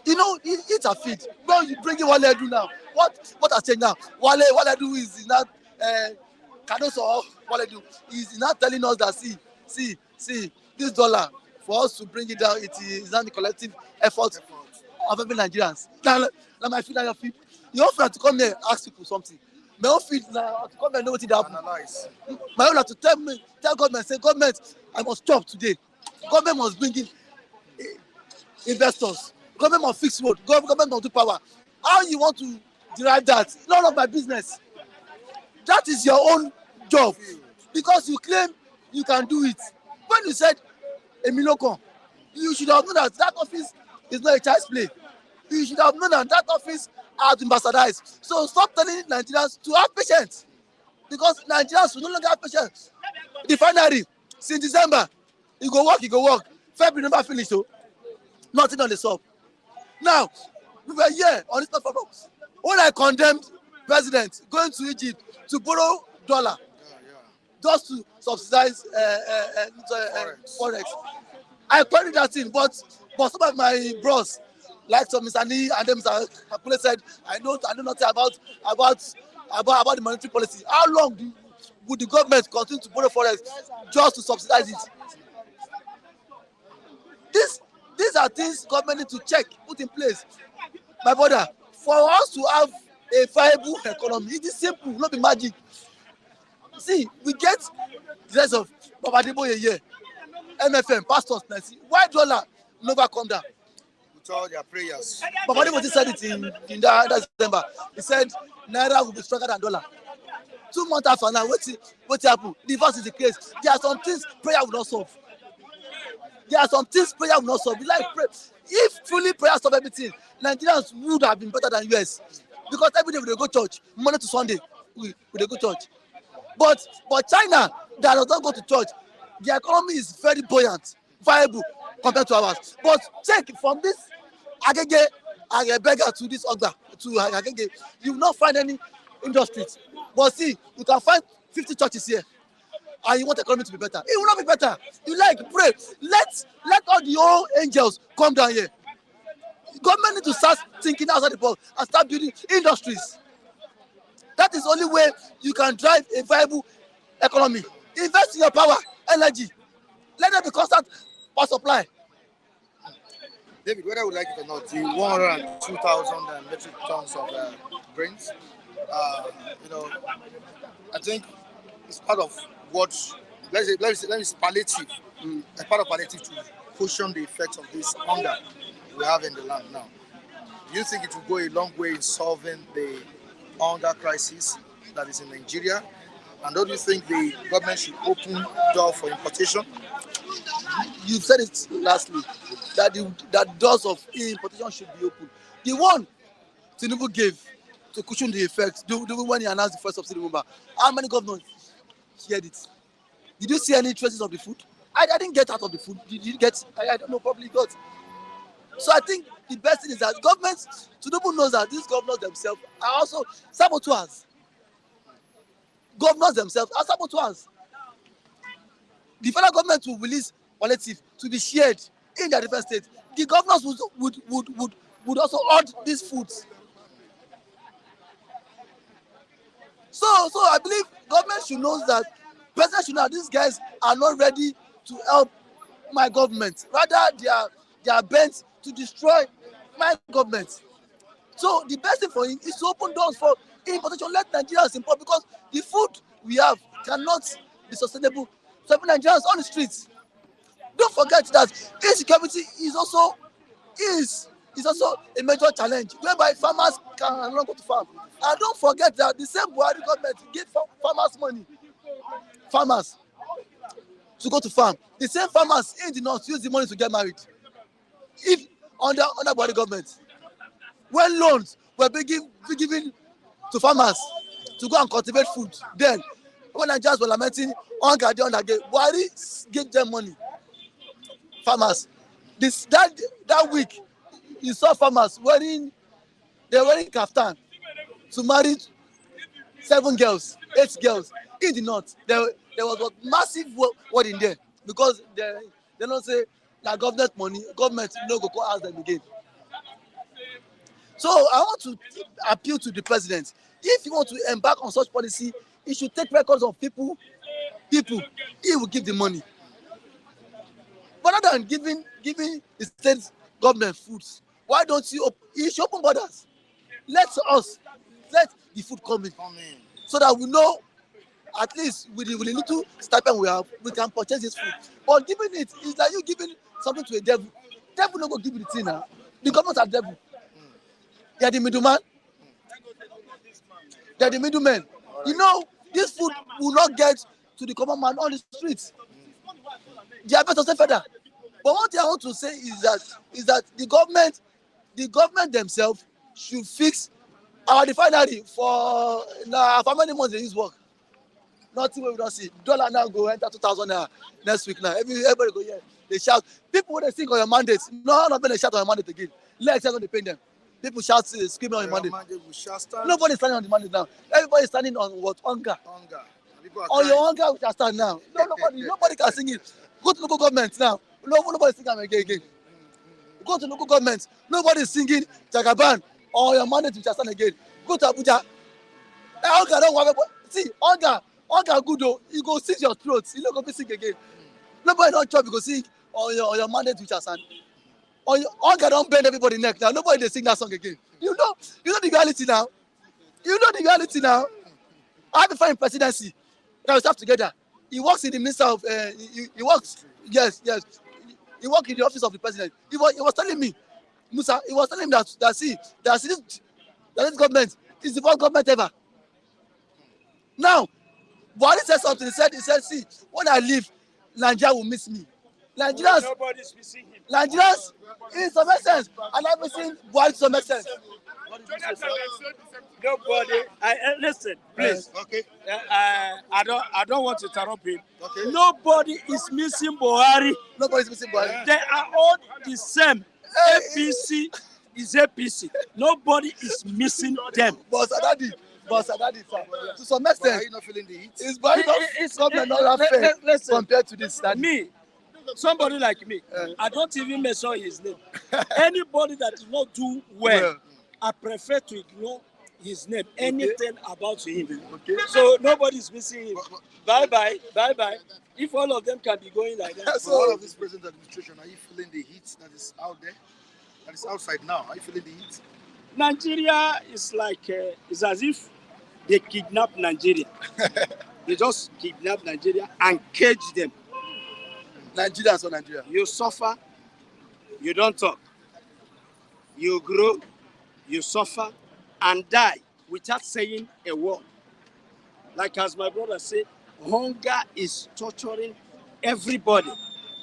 E: You know, it's a feed. When you bring in Wale Edu now, what has changed now? Wale Edu is not Kadoso Wale Edu is not telling us that see this dollar for us to bring it down. It is not the collective effort of every Nigerians. Now my feed, now your feed. You don't have to come here and ask people something. My own feed now to come here and know what it happened. My own have to tell government, say government, I must chop today. Government must bring in investors. Government must fix road. Government must do power. How you want to derive that? None of my business. That is your own job. Because you claim you can do it. When you said Emilokon, you should have known that office is not a child's play. You should have known that office has been bastardized. So stop telling Nigerians to have patience. Because Nigerians will no longer have patience. The refinery, since December, you go work. February never finish, so nothing on the sub. Now, we were here on this platform when I condemned president going to Egypt to borrow dollar just to subsidize forex. I queried that thing, but some of my bros, like some Mr. Lee and them Mr. Akule said, I know nothing about the monetary policy. How long would the government continue to borrow forex just to subsidize it? These are things government need to check, put in place. My brother, for us to have a viable economy, it is simple, not be magic. See, we get the rest of Babadebo here, MFM, pastors, why dollar never come down?
A: With all their prayers.
E: Babadebo said it in that December. He said Naira will be stronger than dollar. 2 months after now, what happened? The verse is the case. There are some things prayer will not solve. Like pray. If truly prayer solve everything, Nigerians would have been better than US. Because every day we go church, Monday to Sunday, we go church. But China that does not go to church, the economy is very buoyant, viable compared to ours. But check from this Agege beggar to this Ogba to Agege, you will not find any industries. But see, you can find 50 churches here. And you want the economy to be better. It will not be better. You pray. Let all the old angels come down here. Government need to start thinking outside the box and start building industries. That is the only way you can drive a viable economy. Invest in your power, energy. Let there be constant power supply.
A: David, whether we like it or not, the 102,000 metric tons of grains, uh, you know, I think it's part of what, let me say palliative, a part of palliative to cushion the effects of this hunger we have in the land now. Do you think it will go a long way in solving the hunger crisis that is in Nigeria? And don't you think the government should open door for importation?
E: You said it lastly that that doors of importation should be open. The one Tinubu gave to cushion the effects, when he announced the first subsidy number, how many governors heard it? Did you see any traces of the food? I didn't get out of the food. Did you get? I don't know, probably got. So I think the best thing is that government, Tinubu knows that these governors themselves are also saboteurs. Governors themselves are saboteurs. The federal government will release palliative to be shared in their different states. The governors would also hoard these foods. So I believe government should know that president should know that these guys are not ready to help my government. Rather, they are bent to destroy my government. So the best thing for him is to open doors for importation. Let Nigerians import, because the food we have cannot be sustainable. So Nigerians on the streets. Don't forget that insecurity is also a major challenge, whereby farmers can no go to farm. And don't forget that the same Buhari government give farmers money, farmers to go to farm. The same farmers in the north use the money to get married. If under Buhari government, when loans were being given to farmers to go and cultivate food, then when Nigerians were lamenting hunger, Buhari gave them money. Farmers, that week, you saw farmers wearing kaftan to marry 7 girls, 8 girls in the north. There was a massive word in there, because they don't say that government no go ask them again. So I want to appeal to the president. If you want to embark on such policy, he should take records of people. He will give the money. But rather than giving the state government foods, why don't you open borders? Let the food come in, so that we know, at least with the little stipend we have, we can purchase this food. But giving it is like you giving something to a devil. Devil no go give you the thing now. The government are devil. They are the middleman. They are the middlemen. You know, this food will not get to the common man on the streets. They are better say further. But one thing I want to say is that the government themselves should fix our refinery for many months they use work. Nothing we don't see. Dollar now go enter 2,000 next week now. Everybody go here. They shout. People when they sing on your mandate, none of them they shout on your mandate again. Let's say when they pay them. People shout, screaming on your mandate. Nobody is standing on the mandate now. Everybody is standing on what? Hunger. On your hunger, we shall stand now. Nobody can sing it. Go to local government now. Nobody sing it again. Go to local government. Nobody is singing Jagaban on your mandate, we shall stand again. Go to Abuja. Hunger don't want. See, hunger good though. You go sing your throat. You don't go be sing again. Nobody don't chop. You go sing on your mandate, we shall stand. Hunger don't bend everybody neck now. Nobody they sing that song again. You know the reality now. I have a friend in presidency that we serve together. He works in the minister of he works, yes. He works in the office of the president. He was telling me, Musa, he was telling me that this government is the first government ever. Now, Buhari said something. He said, see, when I leave, Nigeria will miss me.
B: Nobody's missing him.
E: Nigerians, in some essence, and I'm missing Buhari to some essence.
B: Nobody. Listen, please.
A: Okay.
B: I don't want to interrupt him.
A: Okay.
B: Nobody is missing Buhari.
E: Nobody is missing Buhari.
B: They are all the same. APC is APC. Nobody is missing them.
E: But Sadadi, sir, to some extent,
A: Are you not feeling the heat?
E: it's government not fair compared to this study.
B: Me,
F: somebody like me, I don't even mention his name. Anybody that did not do well, I prefer to ignore his name, anything about him.
E: Okay.
F: So nobody is missing him. Bye bye, bye bye. If all of them can be going like that.
A: So all of this present administration, are you feeling the heat that is out there? That is outside now. Are you feeling the heat?
F: Nigeria is like, it's as if they kidnap Nigeria. They just kidnap Nigeria and cage them.
E: Nigerians or Nigeria.
F: You suffer, you don't talk. You grow, you suffer, and die without saying a word. Like as my brother said, hunger is torturing everybody,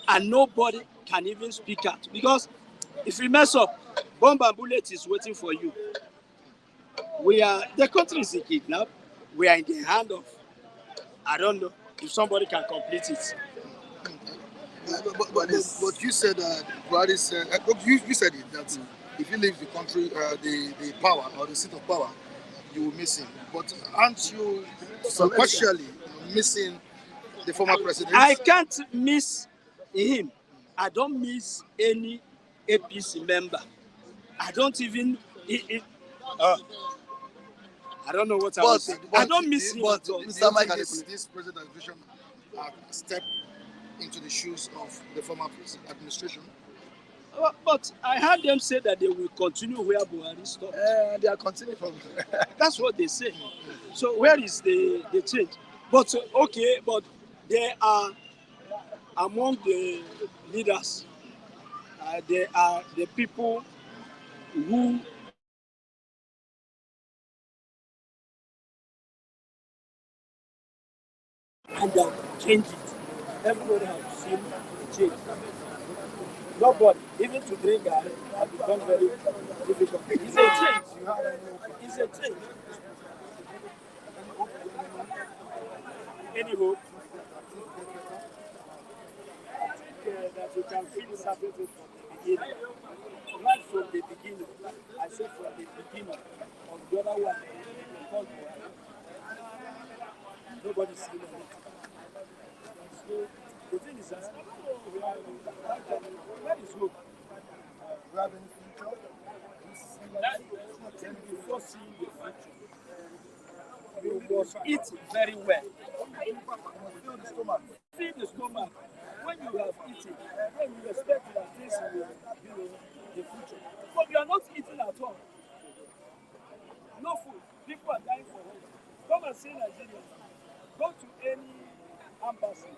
F: and nobody can even speak out. Because if you mess up, bomb and bullet is waiting for you. The country is a kidnap. We are in the hand of, I don't know if somebody can complete it.
A: But you said Buhari said you said it that if you leave the country, the power or the seat of power, you will miss him. But aren't you partially missing the former president?
F: I can't miss him. I don't miss any APC member. I don't even. I don't know what I was saying. I don't miss him.
E: But
A: Mr. Mike, this present administration step into the shoes of the former administration.
F: But I heard them say that they will continue where Buhari stopped.
E: They are continuing from.
F: That's what they say. So where is the change? But okay, but they are among the leaders. They are the people who and change it. Everybody has seen the change. Nobody, even to drink Garri, has become very difficult. It's a change. It's a change. Anyhow, I think that you can feel something from the beginning. Right from the beginning. I said from the beginning of the other one, nobody's seen it. So the thing is that where is hope?
A: Do you have any future?
F: Before seeing the future, you must eat very well. Fill the stomach. When you have eaten, then you expect that things will, the future. But you are not eating at all. No food. People are dying for hope. Come and see Nigeria. Go to any embassy.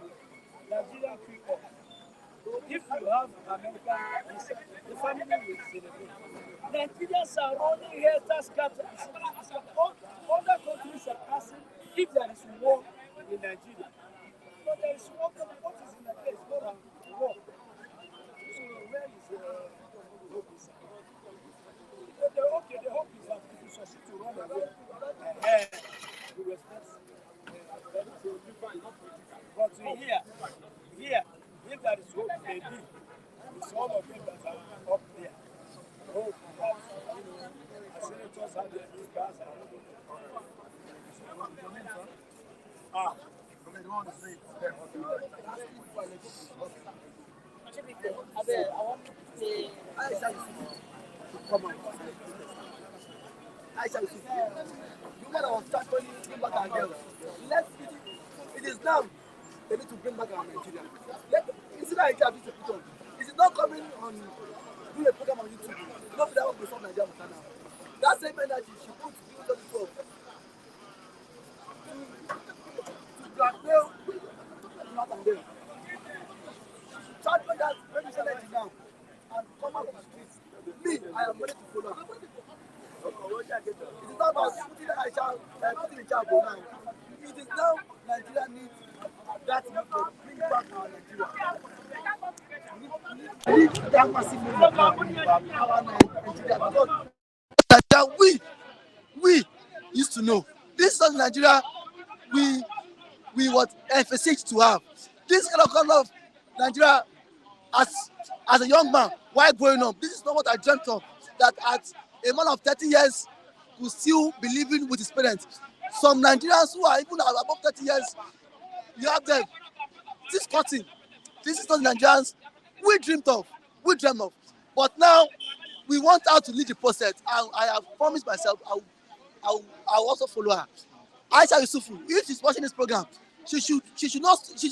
F: Nigeria people. If you have American visa, the family will celebrate. Nigerians are running haters captors. Other countries are asking if there is war in Nigeria. But there is war. What is in the place? Not a war. So where is the hope? The hope is that if you succeed to run away, you respect. But here, if there is hope, maybe it's all of them that are up there. Hope that, the senators have their new cars.
E: I want to say, come on. You gotta start bring back our girls. It is now they need to bring back our Nigeria. Instead of Nigeria being put on, is it not coming on do a program on YouTube? Not that one before Nigeria now. That same energy she puts into the 12 to blackmail not and them. Charge that when you say it now and come out of the streets. Me, I am ready to follow. It is not about putting the child now. It is now Nigeria needs that to bring back our Nigeria. We need that massive movement now bring back our Nigeria. Because we used to know this is not Nigeria we what FSH to have. This kind of Nigeria as a young man while growing up, this is not what I dreamt of. That at a man of 30 years could still be living with his parents. Some Nigerians who are even above 30 years, you have them this cutting, This is not the Nigerians we dreamed of, we dreamt of. But now we want her to lead the process. I have promised myself I'll also follow her. Aisha Yusufu, if she's watching this program, she should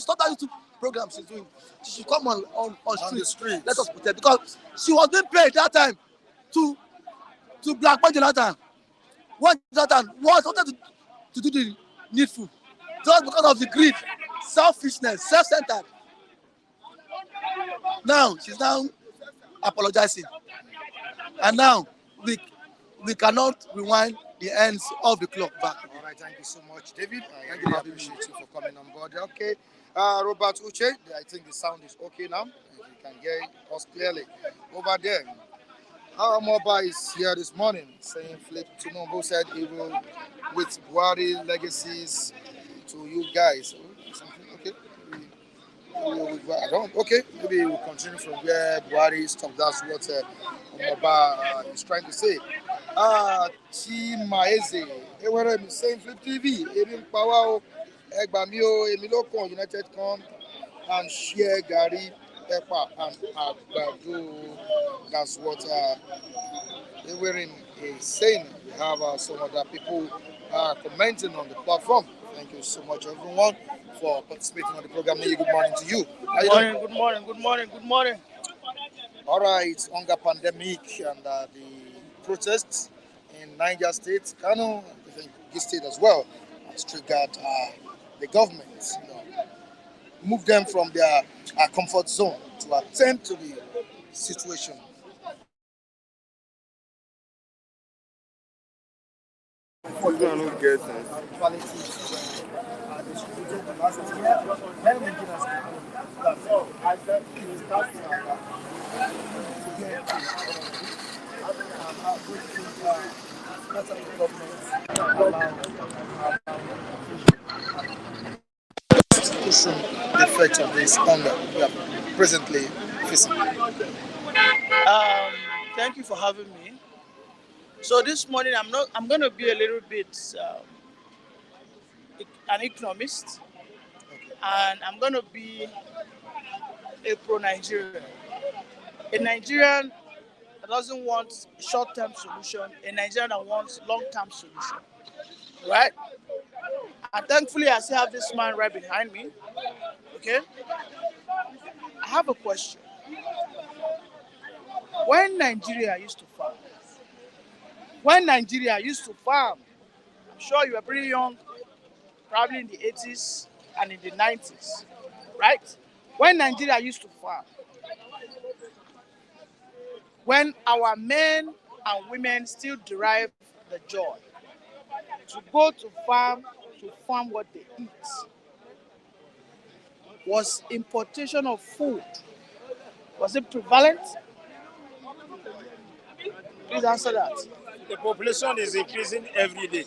E: stop that YouTube program she's doing. She should come on
A: the
E: street.
A: streets.
E: Let us protect, because she was being paid that time to blackmail Jonathan. When Jonathan wanted to do the needful, just because of the greed, selfishness, self-centered. Now she's now apologizing, and now we we cannot rewind the ends of the clock back.
A: All right, thank you so much, David. I really appreciate you for coming on board. Okay, Robert Uche, I think the sound is okay now. You can hear us clearly over there. Our mobile is here this morning saying Flip Tinubu said he will with Buhari legacies to you guys. Oh, something okay. I don't. Okay, maybe we'll continue from where Buhari stopped. That's what Omoba is trying to say. Chimaeze, ewere mi saying Flip TV, ebi n pa wá o, ẹ gbà mí o, èmi ló kàn United come and share Garri, Pepper and Àgbàdo. That's what ewere is saying. We have some other people commenting on the platform. Thank you so much, everyone, for participating on the program. Good morning to you. How you doing?
F: Good morning.
A: All right, hunger pandemic and the protests in Niger State, Kano, I think this state as well, has triggered the government, move them from their comfort zone to attend to the situation.
D: I don't get it.
A: Quality distributed the last year, many maintenance people I said it is starting to get pushing the effect of this hunger we are presently facing.
F: Thank you for having me. So this morning I'm going to be a little bit an economist, and I'm going to be a pro-Nigerian. A Nigerian that doesn't want short-term solution, a Nigerian that wants long-term solution, right? And thankfully, I still have this man right behind me. Okay, I have a question. When Nigeria used to farm, I'm sure you were pretty young, probably in the 80s and in the 90s, right? When Nigeria used to farm, when our men and women still derive the joy to go to farm what they eat, was importation of food, was it prevalent? Please answer that.
G: The population is increasing every day,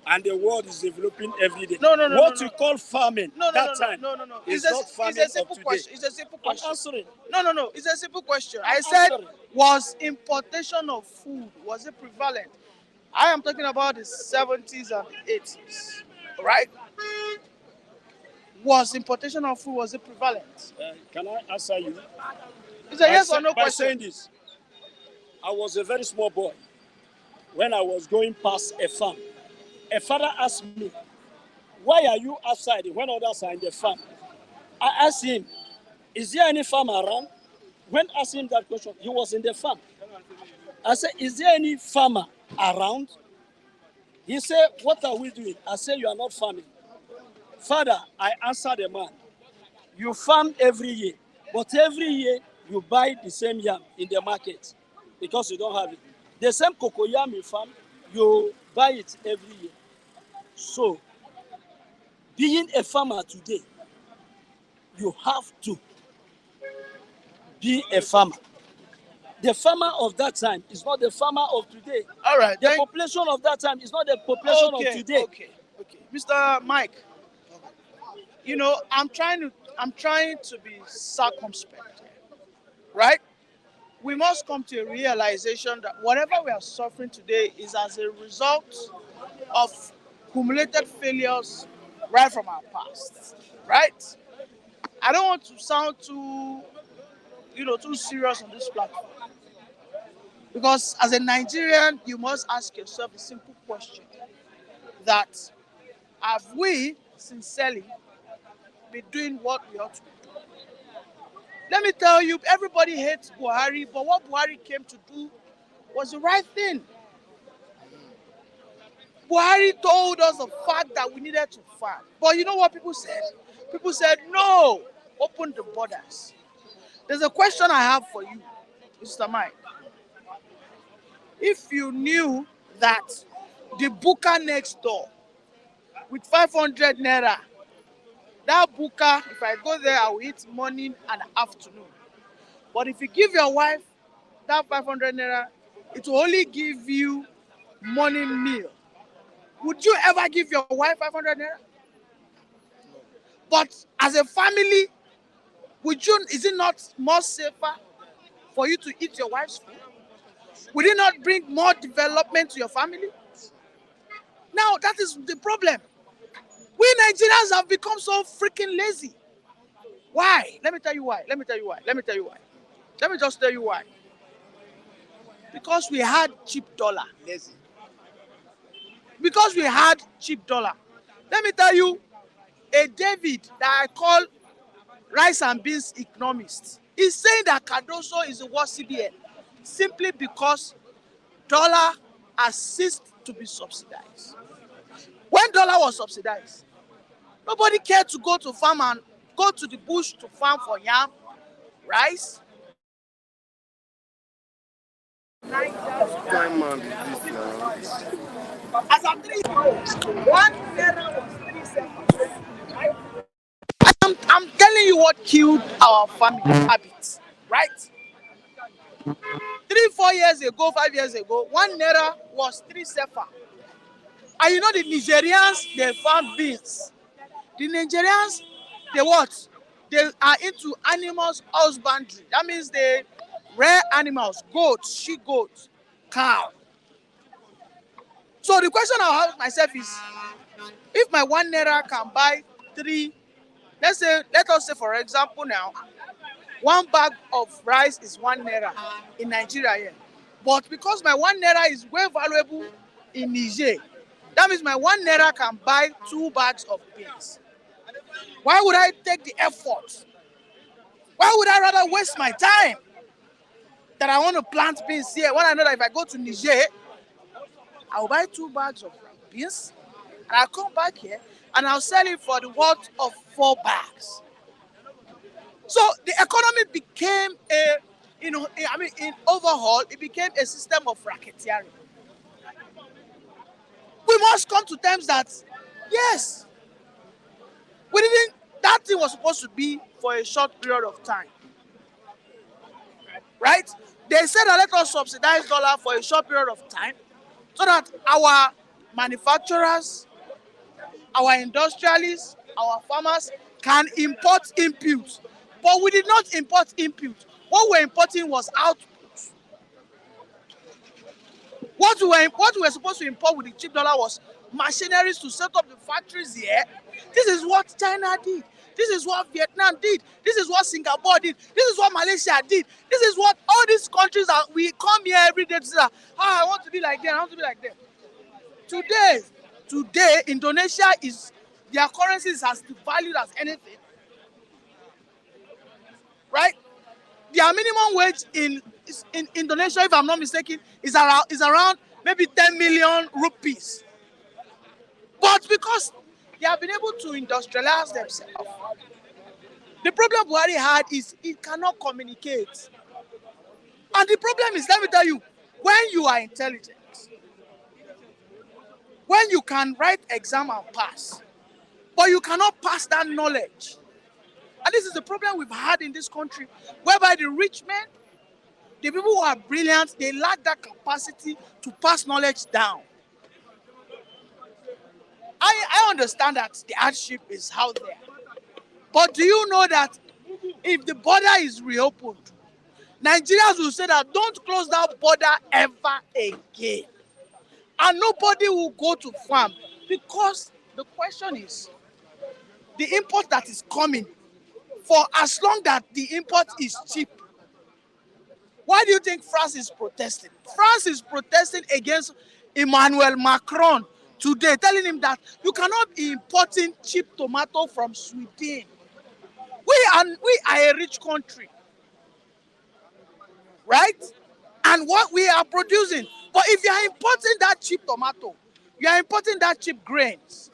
G: and the world is developing every day.
F: No.
G: What you call farming time
F: No.
G: is not farming
F: It's a simple
G: of today.
F: question. It's a simple question.
G: I'm answering.
F: No. It's a simple question. I
G: I'm
F: said,
G: answering.
F: was importation of food, was it prevalent? I am talking about the 70s and the 80s, right? Was importation of food, was it prevalent?
G: Can I answer you?
F: It's a yes or no
G: By
F: question.
G: saying this, I was a very small boy when I was going past a farm. A father asked me, "Why are you outside when others are in the farm?" I asked him, "Is there any farm around?" When I asked him that question, he was in the farm. I said, "Is there any farmer around?" He said, "What are we doing?" I said, "You are not farming." Father, I answered the man, "You farm every year, but every year you buy the same yam in the market because you don't have it. The same cocoyam you farm, you buy it every year. So, being a farmer today, you have to be a farmer. The farmer of that time is not the farmer of today.
F: All right.
G: The population of that time is not the population of today."
F: Okay. Mr. Mike, I'm trying to be circumspect, right? We must come to a realization that whatever we are suffering today is as a result of cumulated failures right from our past, right?
H: I don't want to sound too, too serious on this platform. Because as a Nigerian, you must ask yourself a simple question that have we sincerely been doing what we ought to be doing? Let me tell you, everybody hates Buhari, but what Buhari came to do was the right thing. Buhari told us the fact that we needed to fight. But you know what people said? People said, no, open the borders. There's a question I have for you, Mr. Mike. If you knew that the booker next door with 500 naira, that booker, if I go there, I will eat morning and afternoon. But if you give your wife that 500 naira, it will only give you morning meal. Would you ever give your wife 500 naira? But as a family, is it not more safer for you to eat your wife's food? Would it not bring more development to your family? Now, that is the problem. We Nigerians have become so freaking lazy. Why? Let me tell you why. Let me just tell you why. Because we had cheap dollar.
D: Lazy.
H: Because we had cheap dollar. Let me tell you, a David that I call rice and beans economist is saying that Cardoso is the worst CBN simply because dollar has ceased to be subsidized. When dollar was subsidized, nobody cared to go to farm and go to the bush to farm for yam, rice.
D: Time man be this now.
H: As I'm 3 years old, one naira was 3 cents. Right? I'm telling you what killed our family habits, right? 3, 4 years ago, 5 years ago, one naira was 3 sefa. And you know the Nigerians, they farm beans. The Nigerians, they what? They are into animals husbandry. That means they rear animals, goats, she goats, cow. So the question I ask myself is, if my one naira can buy three, let us say for example now, one bag of rice is 1 naira in Nigeria here. But because my 1 naira is way valuable in Niger, that means my 1 naira can buy 2 bags of beans. Why would I take the effort? Why would I rather waste my time that I want to plant beans here when I know that if I go to Niger, I'll buy 2 bags of beans and I'll come back here and I'll sell it for the worth of 4 bags. So the economy became in overhaul, it became a system of racketeering. We must come to terms that, yes, that thing was supposed to be for a short period of time. Right? They said that let us subsidize dollar for a short period of time so that our manufacturers, our industrialists, our farmers can import inputs. But we did not import inputs. What we're importing was output. What we were supposed to import with the cheap dollar was machineries to set up the factories here. This is what China did. This is what Vietnam did. This is what Singapore did. This is what Malaysia did. This is what all these countries that we come here every day to say, I want to be like them. I want to be like them. Today, Indonesia is, their currency is as valued as anything. Right? Their minimum wage in Indonesia, if I'm not mistaken, is around maybe 10 million rupees. But because they have been able to industrialize themselves, the problem Buhari had is it cannot communicate. And the problem is, let me tell you, when you are intelligent, when you can write exam and pass, but you cannot pass that knowledge. And this is the problem we've had in this country, whereby the rich men, the people who are brilliant, they lack that capacity to pass knowledge down. I understand that the hardship is out there. But do you know that if the border is reopened, Nigerians will say that don't close that border ever again. And nobody will go to farm, because the question is, the import that is coming for as long that the import is cheap. Why do you think France is protesting? France is protesting against Emmanuel Macron today, telling him that you cannot be importing cheap tomato from Sweden. We are a rich country, right? And what we are producing. But if you are importing that cheap tomato, you are importing that cheap grains.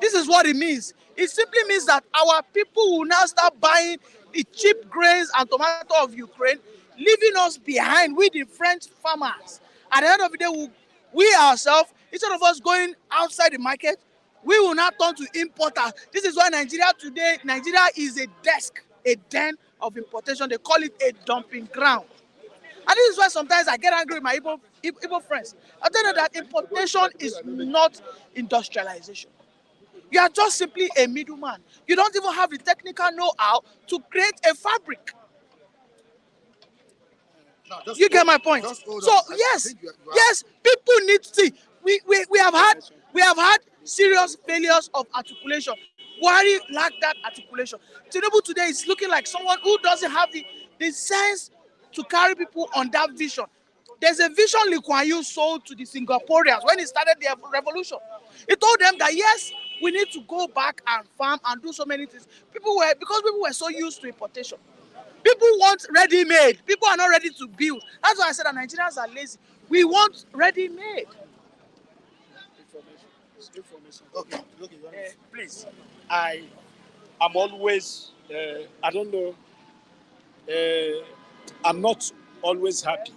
H: This is what it means. It simply means that our people will now start buying the cheap grains and tomato of Ukraine, leaving us behind with the French farmers. At the end of the day, we ourselves, instead of us going outside the market, we will now turn to importers. This is why Nigeria today, Nigeria is a den of importation. They call it a dumping ground. And this is why sometimes I get angry with my Igbo friends. I tell them that importation is not industrialization. You are just simply a middleman. You don't even have the technical know-how to create a fabric. You get my point? So yes, yes, people need to see. We have had serious failures of articulation. Buhari lacked that articulation. Tinubu today is looking like someone who doesn't have the sense to carry people on that vision. There's a vision Lee Kuan Yew sold to the Singaporeans when he started the revolution. He told them that yes, we need to go back and farm and do so many things. Because people were so used to importation. People want ready-made. People are not ready to build. That's why I said that Nigerians are lazy. We want ready-made.
G: Okay. Please, I am always, I don't know, I'm not always happy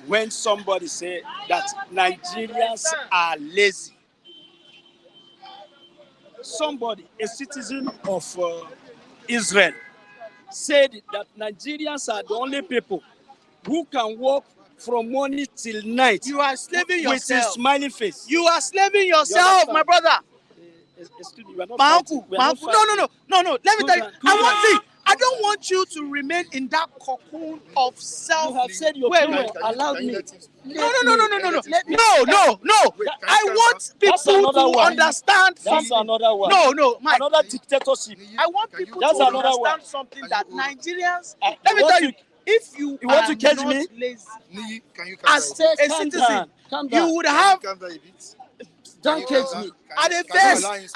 G: when somebody say that Nigerians are lazy. Somebody, a citizen of Israel, said that Nigerians are the only people who can work from morning till night.
H: You are slaving
G: with
H: yourself.
G: a smiling face.
H: You are slaving yourself, my brother.
G: Excuse me, we are not
H: My
G: fighting.
H: uncle,
G: We are
H: my
G: not
H: uncle.
G: fighting.
H: No. Let me
G: Cool
H: tell you.
G: down, cool down.
H: I don't want you to remain in that cocoon of self.
G: You have said your
H: Wait,
G: opinion. Allow me.
H: No.
G: Let me-
H: No. I want people
G: That's another
H: to
G: one.
H: understand
G: That's
H: something.
G: another one.
H: No, Mike.
G: Another dictatorship.
H: I want people
G: That's
H: to
G: another
H: understand
G: one.
H: something that Nigerians.
G: I
H: Let me
G: want
H: tell
G: to-
H: you, if you
G: You want
H: are
G: to catch
H: not
G: me?
H: lazy,
A: Can you calm
H: as
A: down?
H: a
G: Calm
H: citizen,
G: down. Calm down.
H: you would have
A: Calm down a bit.
G: Don't
A: Can you
G: catch
A: calm
G: me.
A: down?
H: at the
A: Can you
H: first,
A: allow
H: at the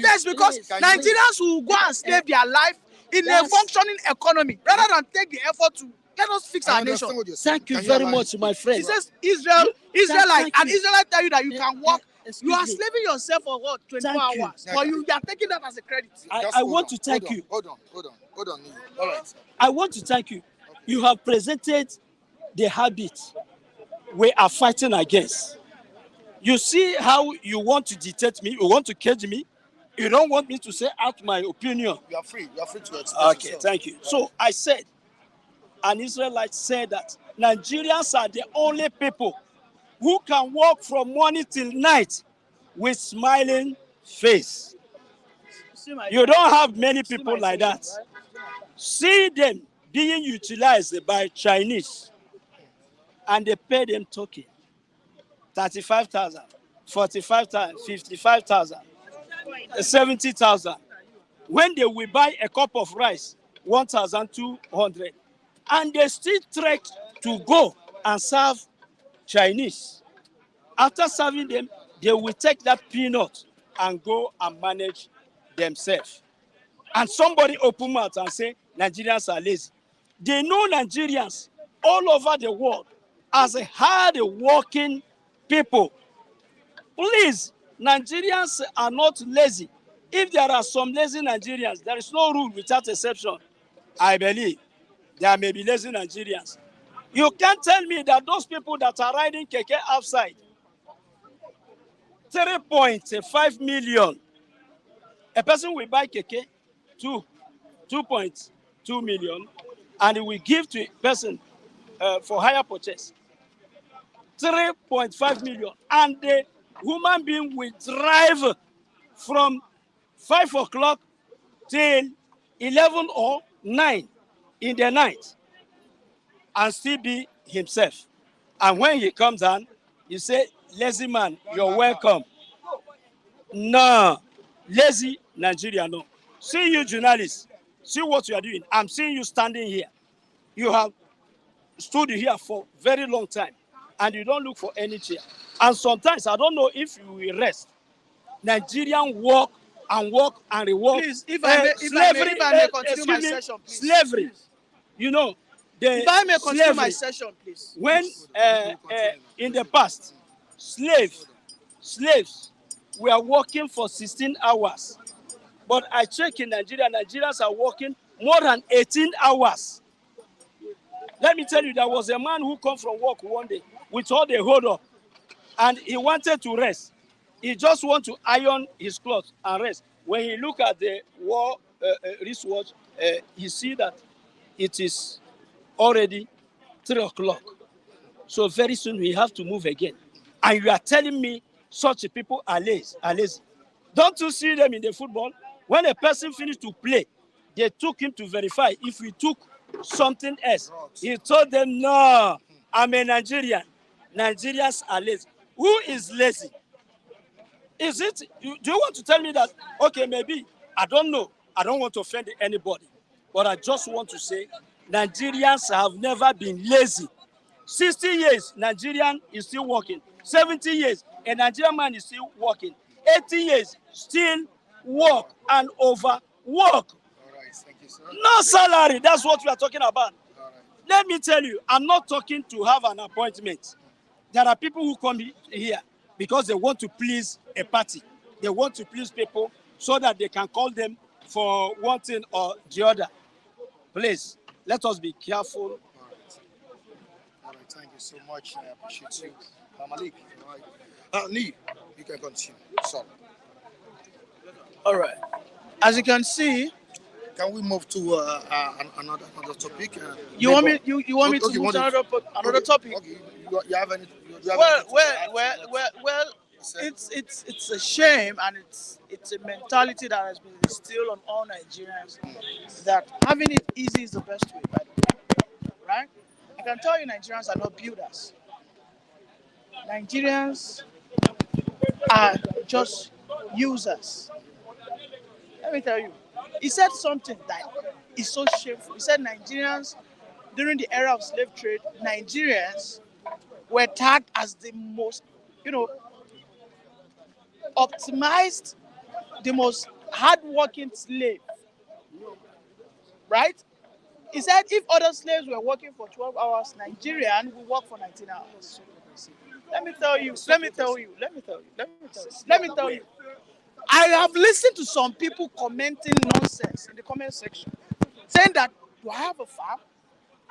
H: first, because
G: Please,
H: Nigerians will go and save their life in a
G: Yes.
H: functioning economy rather than take the effort to let us fix
A: I
H: our
A: understand
H: nation.
A: what you're saying.
G: Thank you
A: Can
G: very
A: allow
G: much,
A: him
G: my
A: speak?
G: friend.
H: He says Israelite,
G: thank
H: and
G: you.
H: Israelite tell you that you can work.
G: Excuse
H: You are
G: me.
H: slaving yourself for what, 24
G: Thank you.
H: hours, but you are taking that as a credit.
A: Just
G: I
A: hold
G: want
A: on,
G: to thank
A: hold on,
G: you.
A: Hold on. All right.
G: I want to thank you. You have presented the habit we are fighting against. You see how you want to dictate me, you want to cage me, you don't want me to say out my opinion.
A: You are free to express
G: Okay,
A: yourself.
G: thank you. So I said, an Israelite said that Nigerians are the only people who can work from morning till night with smiling face. You don't have many people like that. See them being utilized by Chinese, and they pay them token 35,000, 45,000, 55,000, 70,000. When they will buy a cup of rice, 1,200, and they still trek to go and serve Chinese. After serving them, they will take that peanut and go and manage themselves. And somebody open mouth and say Nigerians are lazy. They know Nigerians all over the world as a hard-working people. Please, Nigerians are not lazy. If there are some lazy Nigerians, there is no rule without exception. I believe there may be lazy Nigerians. You can't tell me that those people that are riding keke outside, 3.5 million, a person will buy keke, 2.2 million, and he will give to a person for higher purchase, 3.5 million, and the human being will drive from 5 o'clock till 11 or 9 in the night and still be himself. And when he comes down, you say, lazy man, you're welcome. No, lazy Nigeria, no. See you journalists, See what you are doing. I'm seeing you standing here. You have stood here for very long time, and you don't look for any chair. And sometimes I don't know if you will rest. Nigerian walk and walk and rework.
H: Please, if I may, if I may continue my session, please.
G: Slavery. You know, the
H: If I may continue my
G: slavery.
H: session, please.
G: When in the past, slaves were working for 16 hours. But I check in Nigeria, Nigerians are working more than 18 hours. Let me tell you, there was a man who come from work one day with all the hold up, and he wanted to rest. He just want to iron his clothes and rest. When he look at the wristwatch, he see that it is already 3 o'clock. So very soon we have to move again. And you are telling me such people are lazy. Don't you see them in the football? When a person finished to play, they took him to verify if he took something else. He told them, no, I'm a Nigerian. Nigerians are lazy. Who is lazy? Is it, do you want to tell me that, okay, maybe, I don't know. I don't want to offend anybody. But I just want to say, Nigerians have never been lazy. 60 years, Nigerian is still working. 70 years, a Nigerian man is still working. 80 years, still work and overwork.
A: All right, thank you, sir.
G: No salary, that's what we are talking about.
A: All right.
G: Let me tell you, I'm not talking to have an appointment. There are people who come here because they want to please a party. They want to please people so that they can call them for one thing or the other. Please, let us be careful.
A: All right, thank you so much. I appreciate you. Malik, all right. Lee, you can continue. Sorry.
H: All right. As you can see,
A: Can we move to another topic?
H: you want me to
A: Okay,
H: move to another
A: okay,
H: topic.
A: Okay, you have any? You have
H: Well,
A: anything to add?
H: well. It's a shame, and it's a mentality that has been instilled on all Nigerians that having it easy is the best way. By the way, right? I can tell you, Nigerians are not builders. Nigerians are just users. Let me tell you, he said something that is so shameful. He said Nigerians, during the era of slave trade, Nigerians were tagged as the most, optimized, the most hardworking slave. Right? He said if other slaves were working for 12 hours, Nigerian will work for 19 hours. Let me tell you. I have listened to some people commenting nonsense in the comment section, saying that, do I have a farm?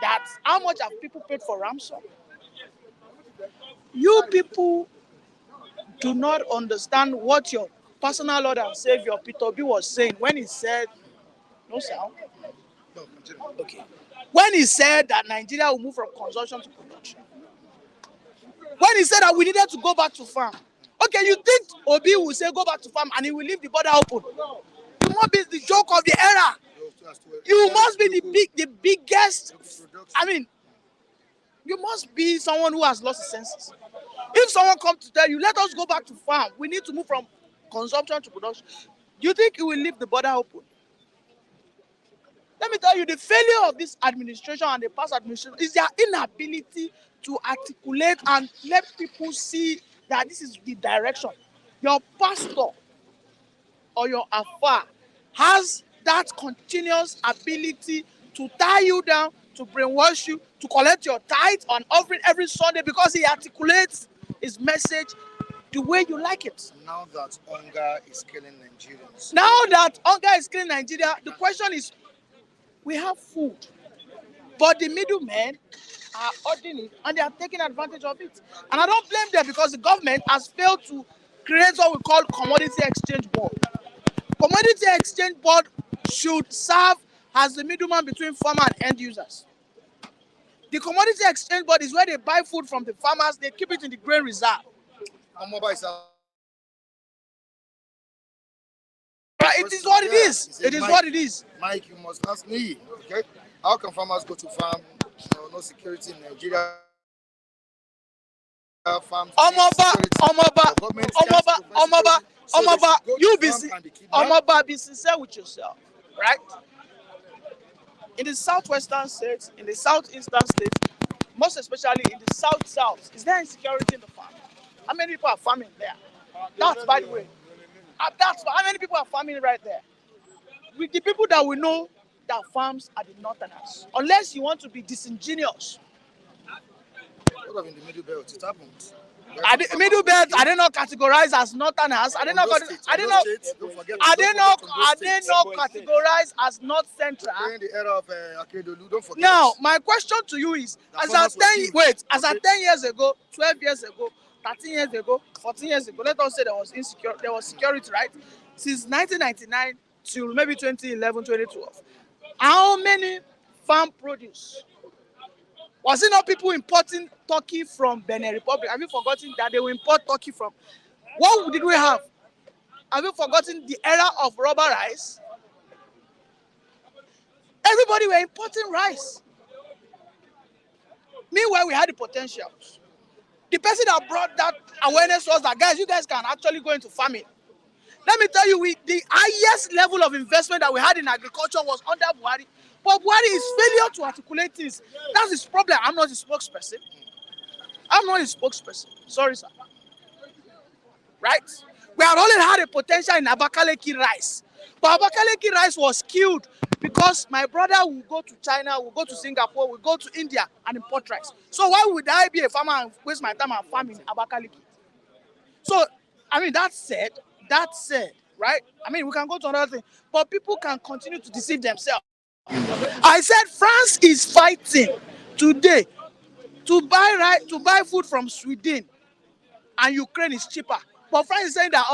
H: That how much have people paid for ransom? You people do not understand what your personal Lord and Savior Peter B was saying when he said, no sound?
A: No, continue.
H: Okay. When he said that Nigeria will move from consumption to production. When he said that we needed to go back to farm. Okay, you think Obi will say go back to farm and he will leave the border open? You must be the joke of the era. You must be the biggest. I mean, you must be someone who has lost his senses. If someone comes to tell you, let us go back to farm, we need to move from consumption to production, do you think he will leave the border open? Let me tell you, the failure of this administration and the past administration is their inability to articulate and let people see that this is the direction. Your pastor or your afar has that continuous ability to tie you down, to brainwash you, to collect your tithe on offering every Sunday because he articulates his message the way you like it.
A: Now that hunger is killing Nigerians.
H: The question is, we have food, but the middlemen are ordering it and they are taking advantage of it. And I don't blame them because the government has failed to create what we call commodity exchange board. Commodity exchange board should serve as the middleman between farmer and end users. The commodity exchange board is where they buy food from the farmers, they keep it in the grain reserve. It is what it is. It is what it is.
A: Mike, you must ask me, okay? How can farmers go to farm? No security in Nigeria. Farms.
H: You be sincere with yourself, right? In the southwestern states, in the southeastern states, most especially in the south, is there insecurity in the farm? How many people are farming there? That's by the way. That's how many people are farming right there. With the people that we know that farms are the northerners. Unless you want to be disingenuous.
A: What of in the middle belt? It happened.
H: Middle belt, are they not categorized as northerners? Are they not? Categorized as north central?
A: During the era of Akedolu, don't forget.
H: Now, my question to you is: as at 10 years ago, 12 years ago, 13 years ago, 14 years ago, let us say there was security, right? Since 1999 till maybe 2011, 2012, how many farm produce? Was it not people importing turkey from Benin Republic? Have you forgotten that they will import turkey from? What did we have? Have you forgotten the era of rubber rice? Everybody were importing rice. Meanwhile, we had the potentials. The person that brought that awareness was that, guys, you guys can actually go into farming. Let me tell you, the highest level of investment that we had in agriculture was under Buhari. But Buhari is failure to articulate this. That's his problem. I'm not his spokesperson. Sorry, sir. Right? We had only had a potential in Abakaliki rice. But Abakaliki rice was killed because my brother will go to China, will go to Singapore, will go to India and import rice. So why would I be a farmer and waste my time and farm in Abakaliki? So, I mean, that said, right? I mean, we can go to another thing, but people can continue to deceive themselves. I said France is fighting today to buy food from Sweden, and Ukraine is cheaper. But France is saying that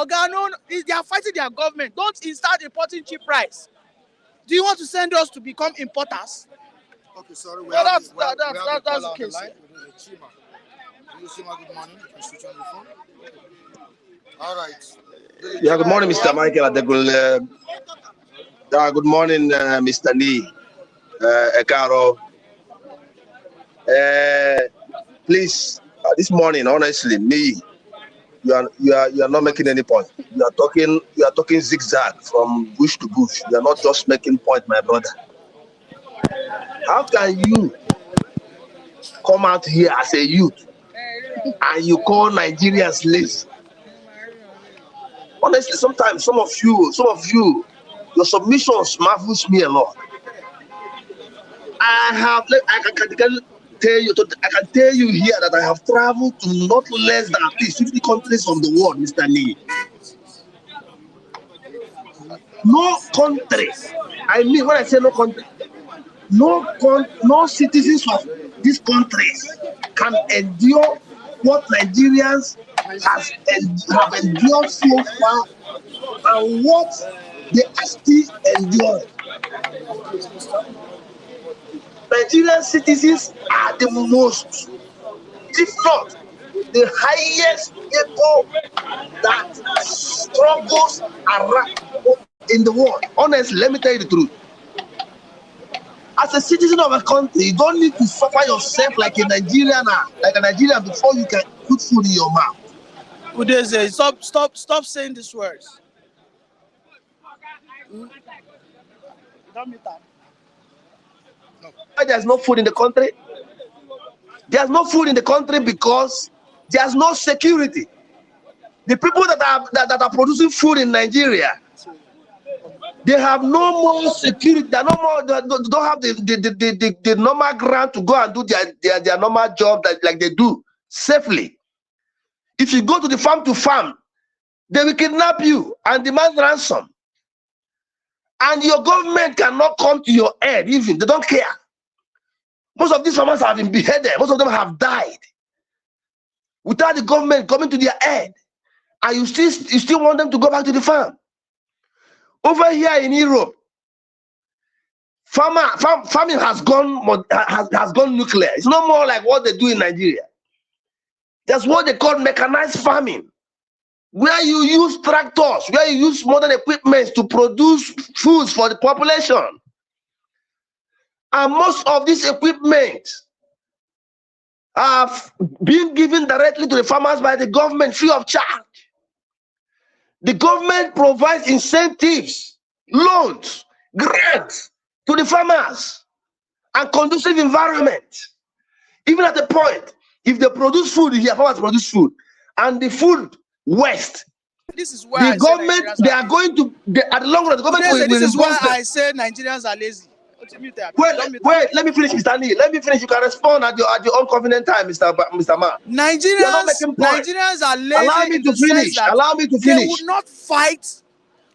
H: they are fighting their government. Don't start importing cheap rice. Do you want to send us to become importers?
A: Okay, sorry.
H: That's the case.
A: Chima, good morning. You can switch on your phone. All right.
I: Yeah, good morning, Mr. Michael Adegul. Good morning, Mr. Lee. Ekaro. Please, this morning, honestly, you are not making any point. You are talking zigzag from bush to bush. You are not just making point, my brother. How can you come out here as a youth and you call Nigerians lazy? Honestly, sometimes some of you, your submissions marvels me a lot. I can tell you here that I have traveled to not less than at least 50 countries of the world, Mr. Lee. No country, I mean when I say no country, no citizens of these countries can endure what Nigerians have endured so far and what they are still enduring. Nigerian citizens are the most, if not the highest people that struggles around in the world. Honestly, let me tell you the truth. As a citizen of a country, you don't need to suffer yourself like a Nigerian before you can put food in your mouth.
H: Udeze, stop saying these words.
I: There's no food in the country. There's no food in the country because there's no security. The people that are producing food in Nigeria, they have no more security. They don't have the normal ground to go and do their normal job like they do safely. If you go to the farm to farm, they will kidnap you and demand ransom. And your government cannot come to your aid even. They don't care. Most of these farmers have been beheaded. Most of them have died without the government coming to their aid. And you still want them to go back to the farm. Over here in Europe, farming has gone nuclear. It's no more like what they do in Nigeria. That's what they call mechanized farming, where you use tractors, where you use modern equipment to produce foods for the population. And most of this equipment are being given directly to the farmers by the government free of charge. The government provides incentives, loans, grants to the farmers. and conducive environment. Even at the point, if they produce food here, farmers produce food, and the food waste,
H: This is where
I: the
H: I say
I: government,
H: Nigerians
I: they
H: are
I: are
H: lazy.
I: going to, at the long run, the government
H: Today,
I: will
H: this is where
I: impose them.
H: I say Nigerians are lazy.
I: Wait, let me finish, Mr. Nee. Let me finish. You can respond at your own convenient time, Mr. Man. You are not making point.
H: Nigerians are
I: Allow
H: lazy
I: me
H: in
I: to
H: the sense
I: finish.
H: that
I: Allow me to
H: they would
I: finish.
H: not fight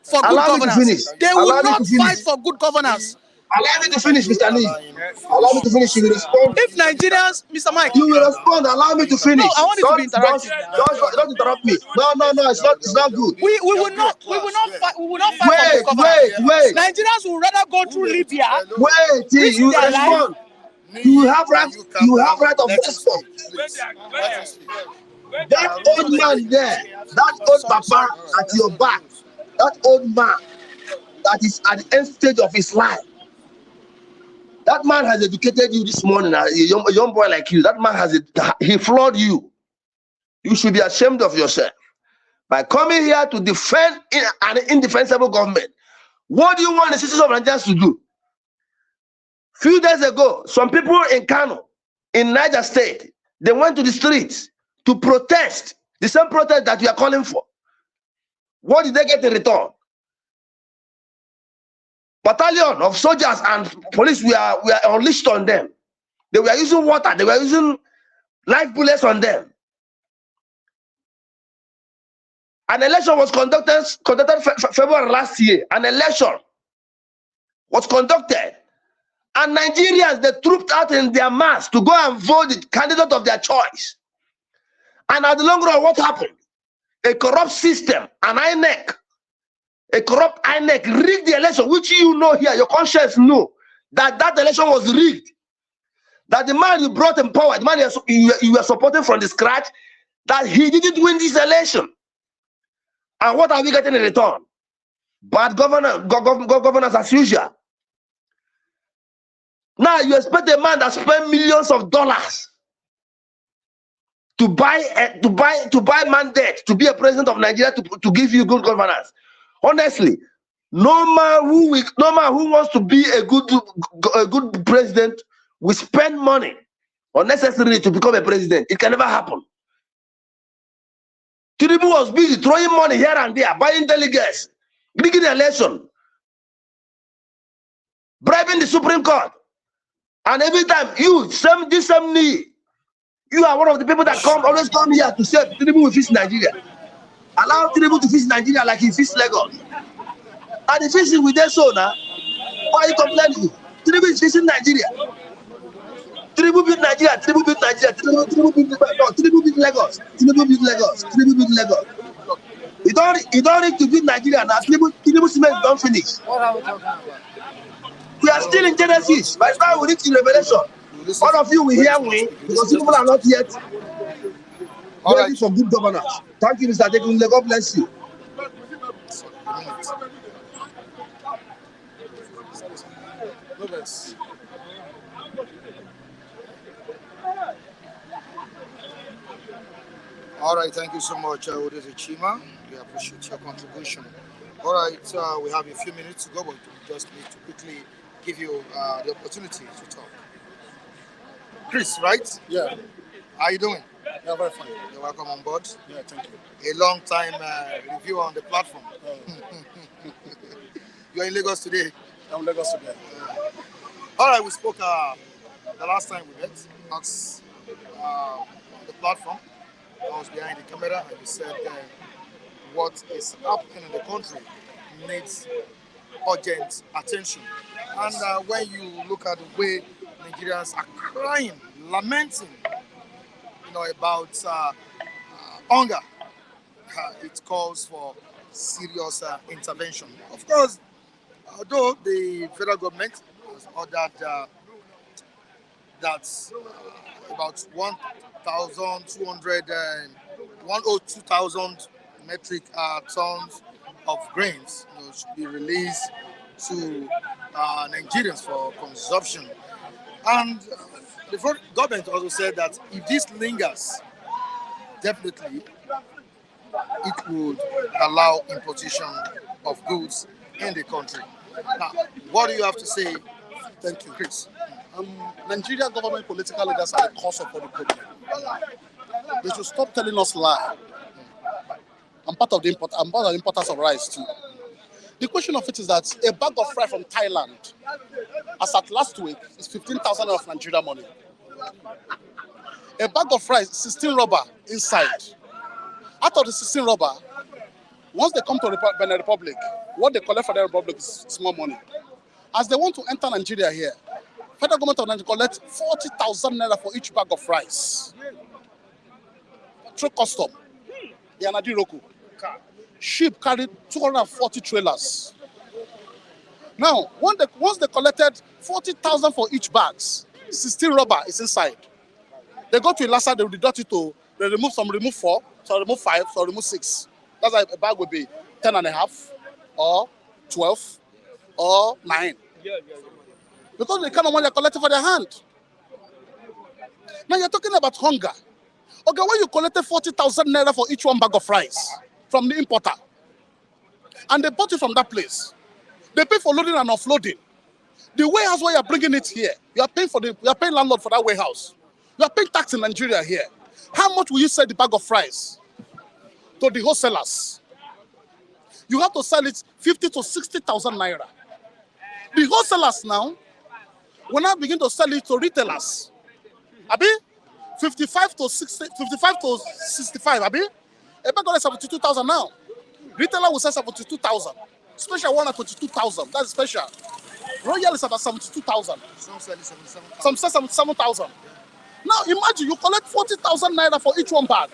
H: for good
I: Allow me to
H: governance.
I: finish.
H: They will
I: Allow me
H: not
I: to finish.
H: fight for good governance.
I: Allow me to finish, Mr. Nee.
A: Allow him
I: Allow me to finish. You will respond.
H: If Nigerians, Mr. Mike,
I: You will respond. Allow me to
H: no,
I: finish.
H: I want it to be interactive now.
I: Don't interrupt me. No, it's not good.
H: We will not fight. We will not fight for
I: Wait,
H: good governance.
I: wait.
H: Nigerians will rather go through Libya,
I: Wait,
H: risk
I: you
H: their life.
I: respond. You have right. You have right of response. That old man there, that old papa at your back, that old man that is at the end stage of his life. That man has educated you this morning, a young boy like you. That man he flawed you. You should be ashamed of yourself by coming here to defend an indefensible government. What do you want the citizens of Nigeria to do? Few days ago, some people in Kano, in Niger State, they went to the streets to protest, the same protest that we are calling for. What did they get in return? Battalion of soldiers and police were unleashed on them. They were using water, they were using live bullets on them. An election was conducted February last year. An election was conducted. And Nigerians, they trooped out in their mass to go and vote the candidate of their choice. And at the long run, what happened? A corrupt system, an INEC, a corrupt INEC rigged the election, which you know here, your conscience know, that election was rigged. That the man you brought in power, the man you were supporting from the scratch, that he didn't win this election. And what are we getting in return? Bad governance as usual. Now you expect a man that spent millions of dollars to buy mandate to be a president of Nigeria to give you good governance. Honestly, no man who wants to be a good president will spend money unnecessarily to become a president. It can never happen. Tinubu was busy throwing money here and there, buying delegates, rigging the election, bribing the Supreme Court. And every time this same knee, you are one of the people that always come here to say Tinubu will fix Nigeria. Allow Tinubu to fix Nigeria like he fixed Lagos. And he fixes with their soul now. Why are you complaining? Tinubu is fixing Nigeria. Tinubu beat Nigeria. Tinubu beat Nigeria. Tinubu beat Lagos. Tinubu beat Lagos. Tinubu beat Lagos. You don't need to beat Nigeria now. Tinubu cement don't finish. We are still in Genesis. By the time we reach the Revelation, all of you will hear me because people are not yet ready for good governance. Thank you, Mr. Adekunle. God bless you.
A: All right, thank you so much, Odeze Chima. We appreciate your contribution. All right, we have a few minutes to go, but we just need to quickly give you the opportunity to talk. Chris, right?
C: Yeah,
A: How you doing?
C: yeah, very fine.
A: You're welcome on board.
C: Yeah, thank you.
A: A long time reviewer on the platform. You're in Lagos today.
C: I'm Lagos today.
A: All right, we spoke the last time we met. That's on the platform. I was behind the camera, and you said what is happening in the country needs urgent attention. And when you look at the way Nigerians are crying, lamenting, about hunger, it calls for serious intervention. Of course, although the federal government has ordered that about 102,000 metric tons of grains should be released to Nigerians for consumption. And the government also said that if this lingers, definitely it would allow importation of goods in the country. Now, what do you have to say? Thank you, Chris.
J: Nigerian government political leaders are the cause of all the problem. They should stop telling us lies. I'm part of the importance of rice too. The question of it is that a bag of rice from Thailand, as at last week, is 15,000 of Nigeria money. A bag of rice, 16 rubber inside. Out of the 16 rubber, once they come to Benin Republic, what they collect for the Republic is small money. As they want to enter Nigeria here, federal government of Nigeria collect 40,000 naira for each bag of rice. Through custom, the Anadi Roku. Ship carried 240 trailers. Now, once they collected 40,000 for each bags, 16 rubber is inside. They go to Ilasa, they deduct it to, they remove 4, some remove 5, some remove 6. That's why a bag would be 10.5 or 12 or 9. Because the kind of money they're collecting for their hand. Now you're talking about hunger. Okay, when you collected 40,000 naira for each one bag of rice from the importer, and they bought it from that place, they pay for loading and offloading. The warehouse where you're bringing it here, you are paying landlord for that warehouse. You are paying tax in Nigeria here. How much will you sell the bag of rice to the wholesalers? You have to sell it 50 to 60,000 naira. The wholesalers now will now begin to sell it to retailers. Abi, 55 to 65, Abi. A bag of 72,000 now. Retailer will sell 72,000. Special one at 22,000. That's special. Royal is about 72,000.
A: Some sell 77,000.
J: Some sell 77,000. Now imagine you collect 40,000 naira for each one bag.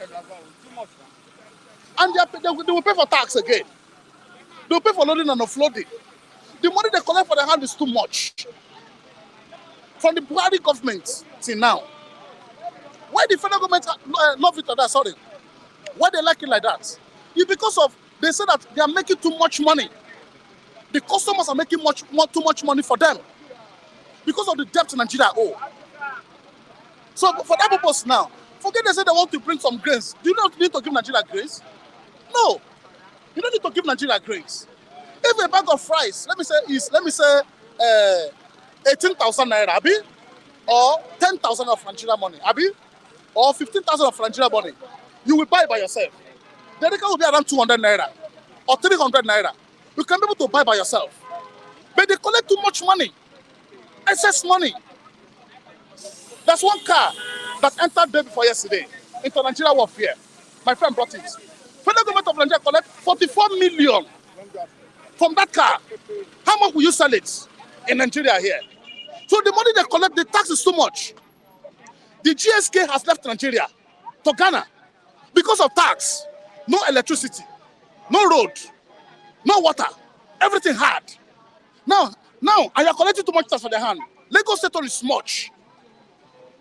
J: And they will pay for tax again. They will pay for loading and offloading. The money they collect for their hand is too much. From the Buhari government till now. Why the federal government love it like that? Sorry. Why they like it like that? It's because of, they say that they are making too much money. The customers are making too much money for them. Because of the debt Nigeria owe. So for that purpose now, forget they say they want to bring some grains. Do you not need to give Nigeria grains? No. You don't need to give Nigeria grains. If a bag of rice, let me say 18,000 naira, Abi, or 10,000 of Nigeria money, Abi, or 15,000 of Nigeria money, you will buy by yourself. The record will be around 200 naira or 300 naira. You can be able to buy by yourself. But they collect too much money, excess money. That's one car that entered day before yesterday into Nigeria warfare. My friend brought it. Federal government of Nigeria collect 44 million from that car. How much will you sell it in Nigeria here? So the money they collect, the tax is too much. The GSK has left Nigeria to Ghana because of tax. No electricity, no road, no water, everything hard. Now, and you're collecting too much tax for their hand. Lagos State is much.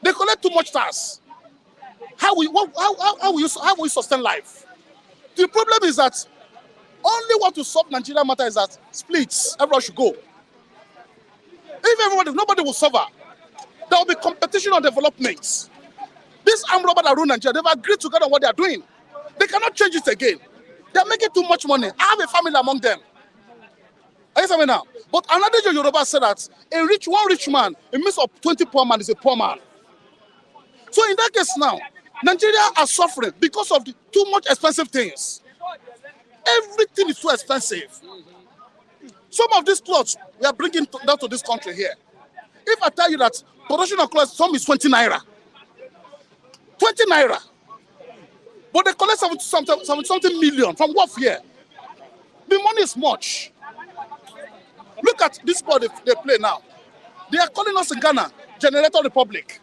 J: They collect too much tax. How will you sustain life? The problem is that only what will solve Nigeria matter is that splits, everyone should go. If nobody will suffer, there will be competition on development. This armed robber that rule Nigeria, they've agreed together on what they are doing. They cannot change it again. They are making too much money. I have a family among them. Are you saying now? But another Yoruba said that one rich man, a mix of 20 poor man is a poor man. So in that case now, Nigeria are suffering because of the too much expensive things. Everything is too expensive. Some of these clothes we are bringing down to this country here. If I tell you that production of clothes, some is 20 naira. 20 naira. But they collect something million from what here? The money is much. Look at this ball they play now. They are calling us in Ghana, Generator Republic.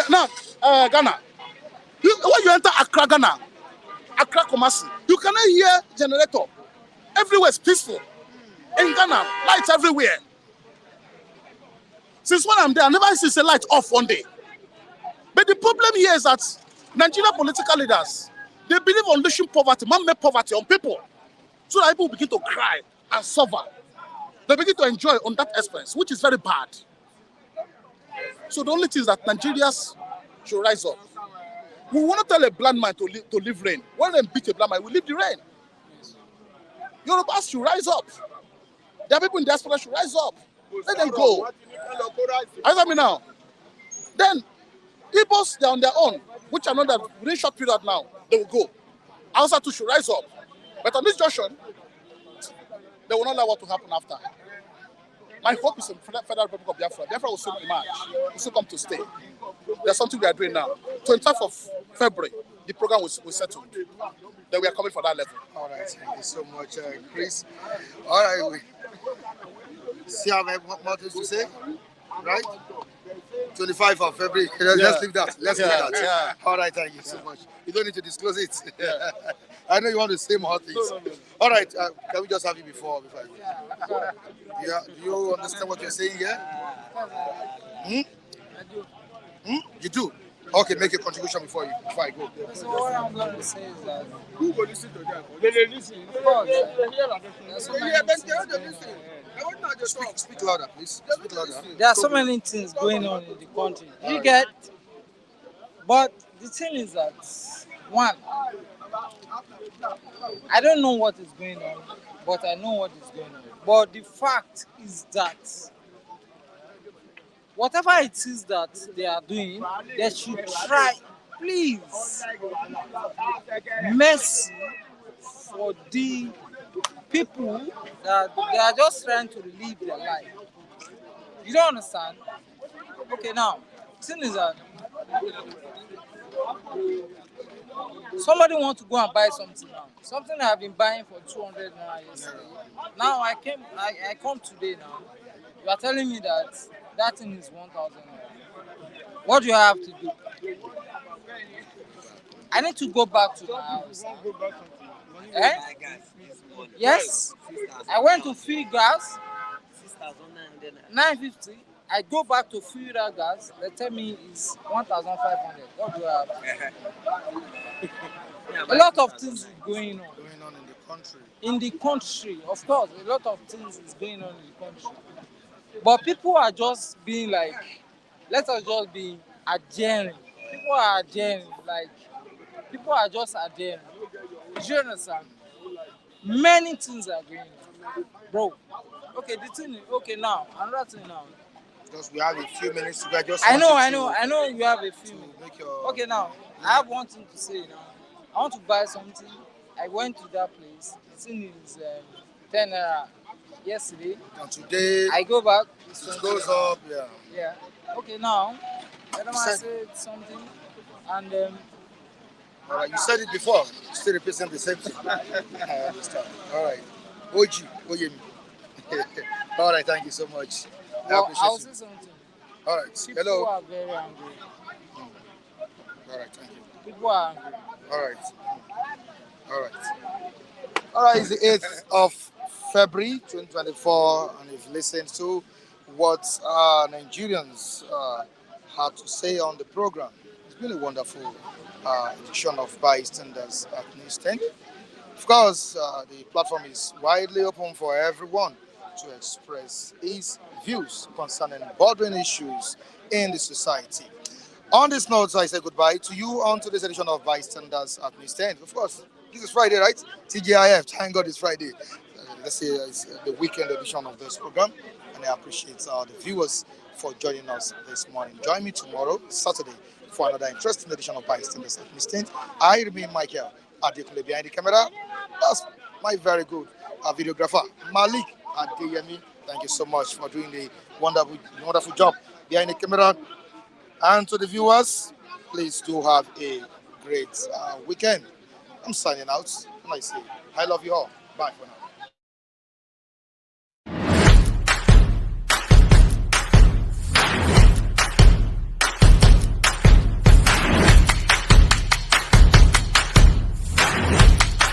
J: Now, Ghana. When you enter Accra, Ghana, Accra, Kumasi, you cannot hear generator. Everywhere is peaceful. In Ghana, lights everywhere. Since when I'm there, I never see a light off one day. But the problem here is that Nigerian political leaders, they believe on unleashing poverty, man-made poverty on people. So that people begin to cry and suffer. They begin to enjoy on that expense, which is very bad. So the only thing is that Nigerians should rise up. We want to tell a blind man to leave rain. When they beat a blind man, we leave the rain. Yorubas should rise up. There are people in diaspora should rise up. Let them go. Answer me now. Then Igbos, they're on their own, which I know that within short period now, they will go. Hausa too should rise up. But on this junction, they will not allow what to happen after. My hope is in Federal Republic of Biafra. Biafra will soon emerge. Will soon come to stay. There's something we are doing now. 25th of February, the program will settle. Then we are coming for that level.
A: All right, thank you so much, Chris. All right, we see how more things to say, right? 25th of February. Let's leave that. Let's leave that.
J: Yeah.
A: All right, thank you so much. You don't need to disclose it. I know you want to say more things. All right, can we just have you before I go? Do you understand what you're saying here? You do? Okay, make a contribution before I go.
K: So what I'm going to say is that
J: Who will listen to them?
K: of course, there's so many things going on.
A: Speak louder, please. Speak louder.
K: There are so many things going on in the country. You get, but the thing is that one, I don't know what is going on, but I know what is going on. But the fact is that whatever it is that they are doing, they should try, please, mercy for the people that they are just trying to live their life. You don't understand? Okay, now, the thing is that somebody wants to go and buy something now. Something I have been buying for 200 naira yesterday. Now I come today now. You are telling me that that thing is 1,000 naira. What do I have to do? I need to go back to my house. Eh? Yes. I went to fill gas. 950. I go back to fill that gas. They tell me it's 1,500. What do I have? A lot of things is going on.
A: Going on in the country.
K: In the country, of course, a lot of things is going on in the country. But people are just being like, let us just be adhering. People are adhering, like, people are just adhering. Do you understand? Many things are going on. Bro, okay, the thing is, okay, now, another thing now.
A: Because we have a few minutes to go.
K: I know you have a few minutes.
A: Make your...
K: Okay, now, I have one thing to say now. I want to buy something. I went to that place. The thing is 10 naira yesterday.
A: And today,
K: I go back.
A: it goes up, yeah.
K: Yeah. Okay, now, I said something, and
A: All right, you said it before. You still represent the same thing. I understand. All right. Oji, Oyemi. All right, thank you so much. I appreciate
K: I'll
A: you.
K: say something.
A: All right.
K: People
A: Hello.
K: are very angry.
A: All right, thank you.
K: People are angry.
A: All right. All right. All right, it's the 8th of February 2024, and you've listened to what Nigerians had to say on the program. It's been a wonderful edition of Bystanders at News 10. Of course, the platform is widely open for everyone to express his views concerning bordering issues in the society. On this note, I say goodbye to you on today's edition of Bystanders at News 10. Of course, this is Friday, right? TGIF, thank God it's Friday. Let's say it's the weekend edition of this program, and I appreciate the viewers for joining us this morning. Join me tomorrow, Saturday, for another interesting edition of Bystanders at News 10. I remain Michael Adekule behind the camera. That's my very good videographer, Malik Adeyemi. Thank you so much for doing the wonderful job behind the camera. And to the viewers, please do have a great weekend. I'm signing out, and I say, I love you all. Bye for now.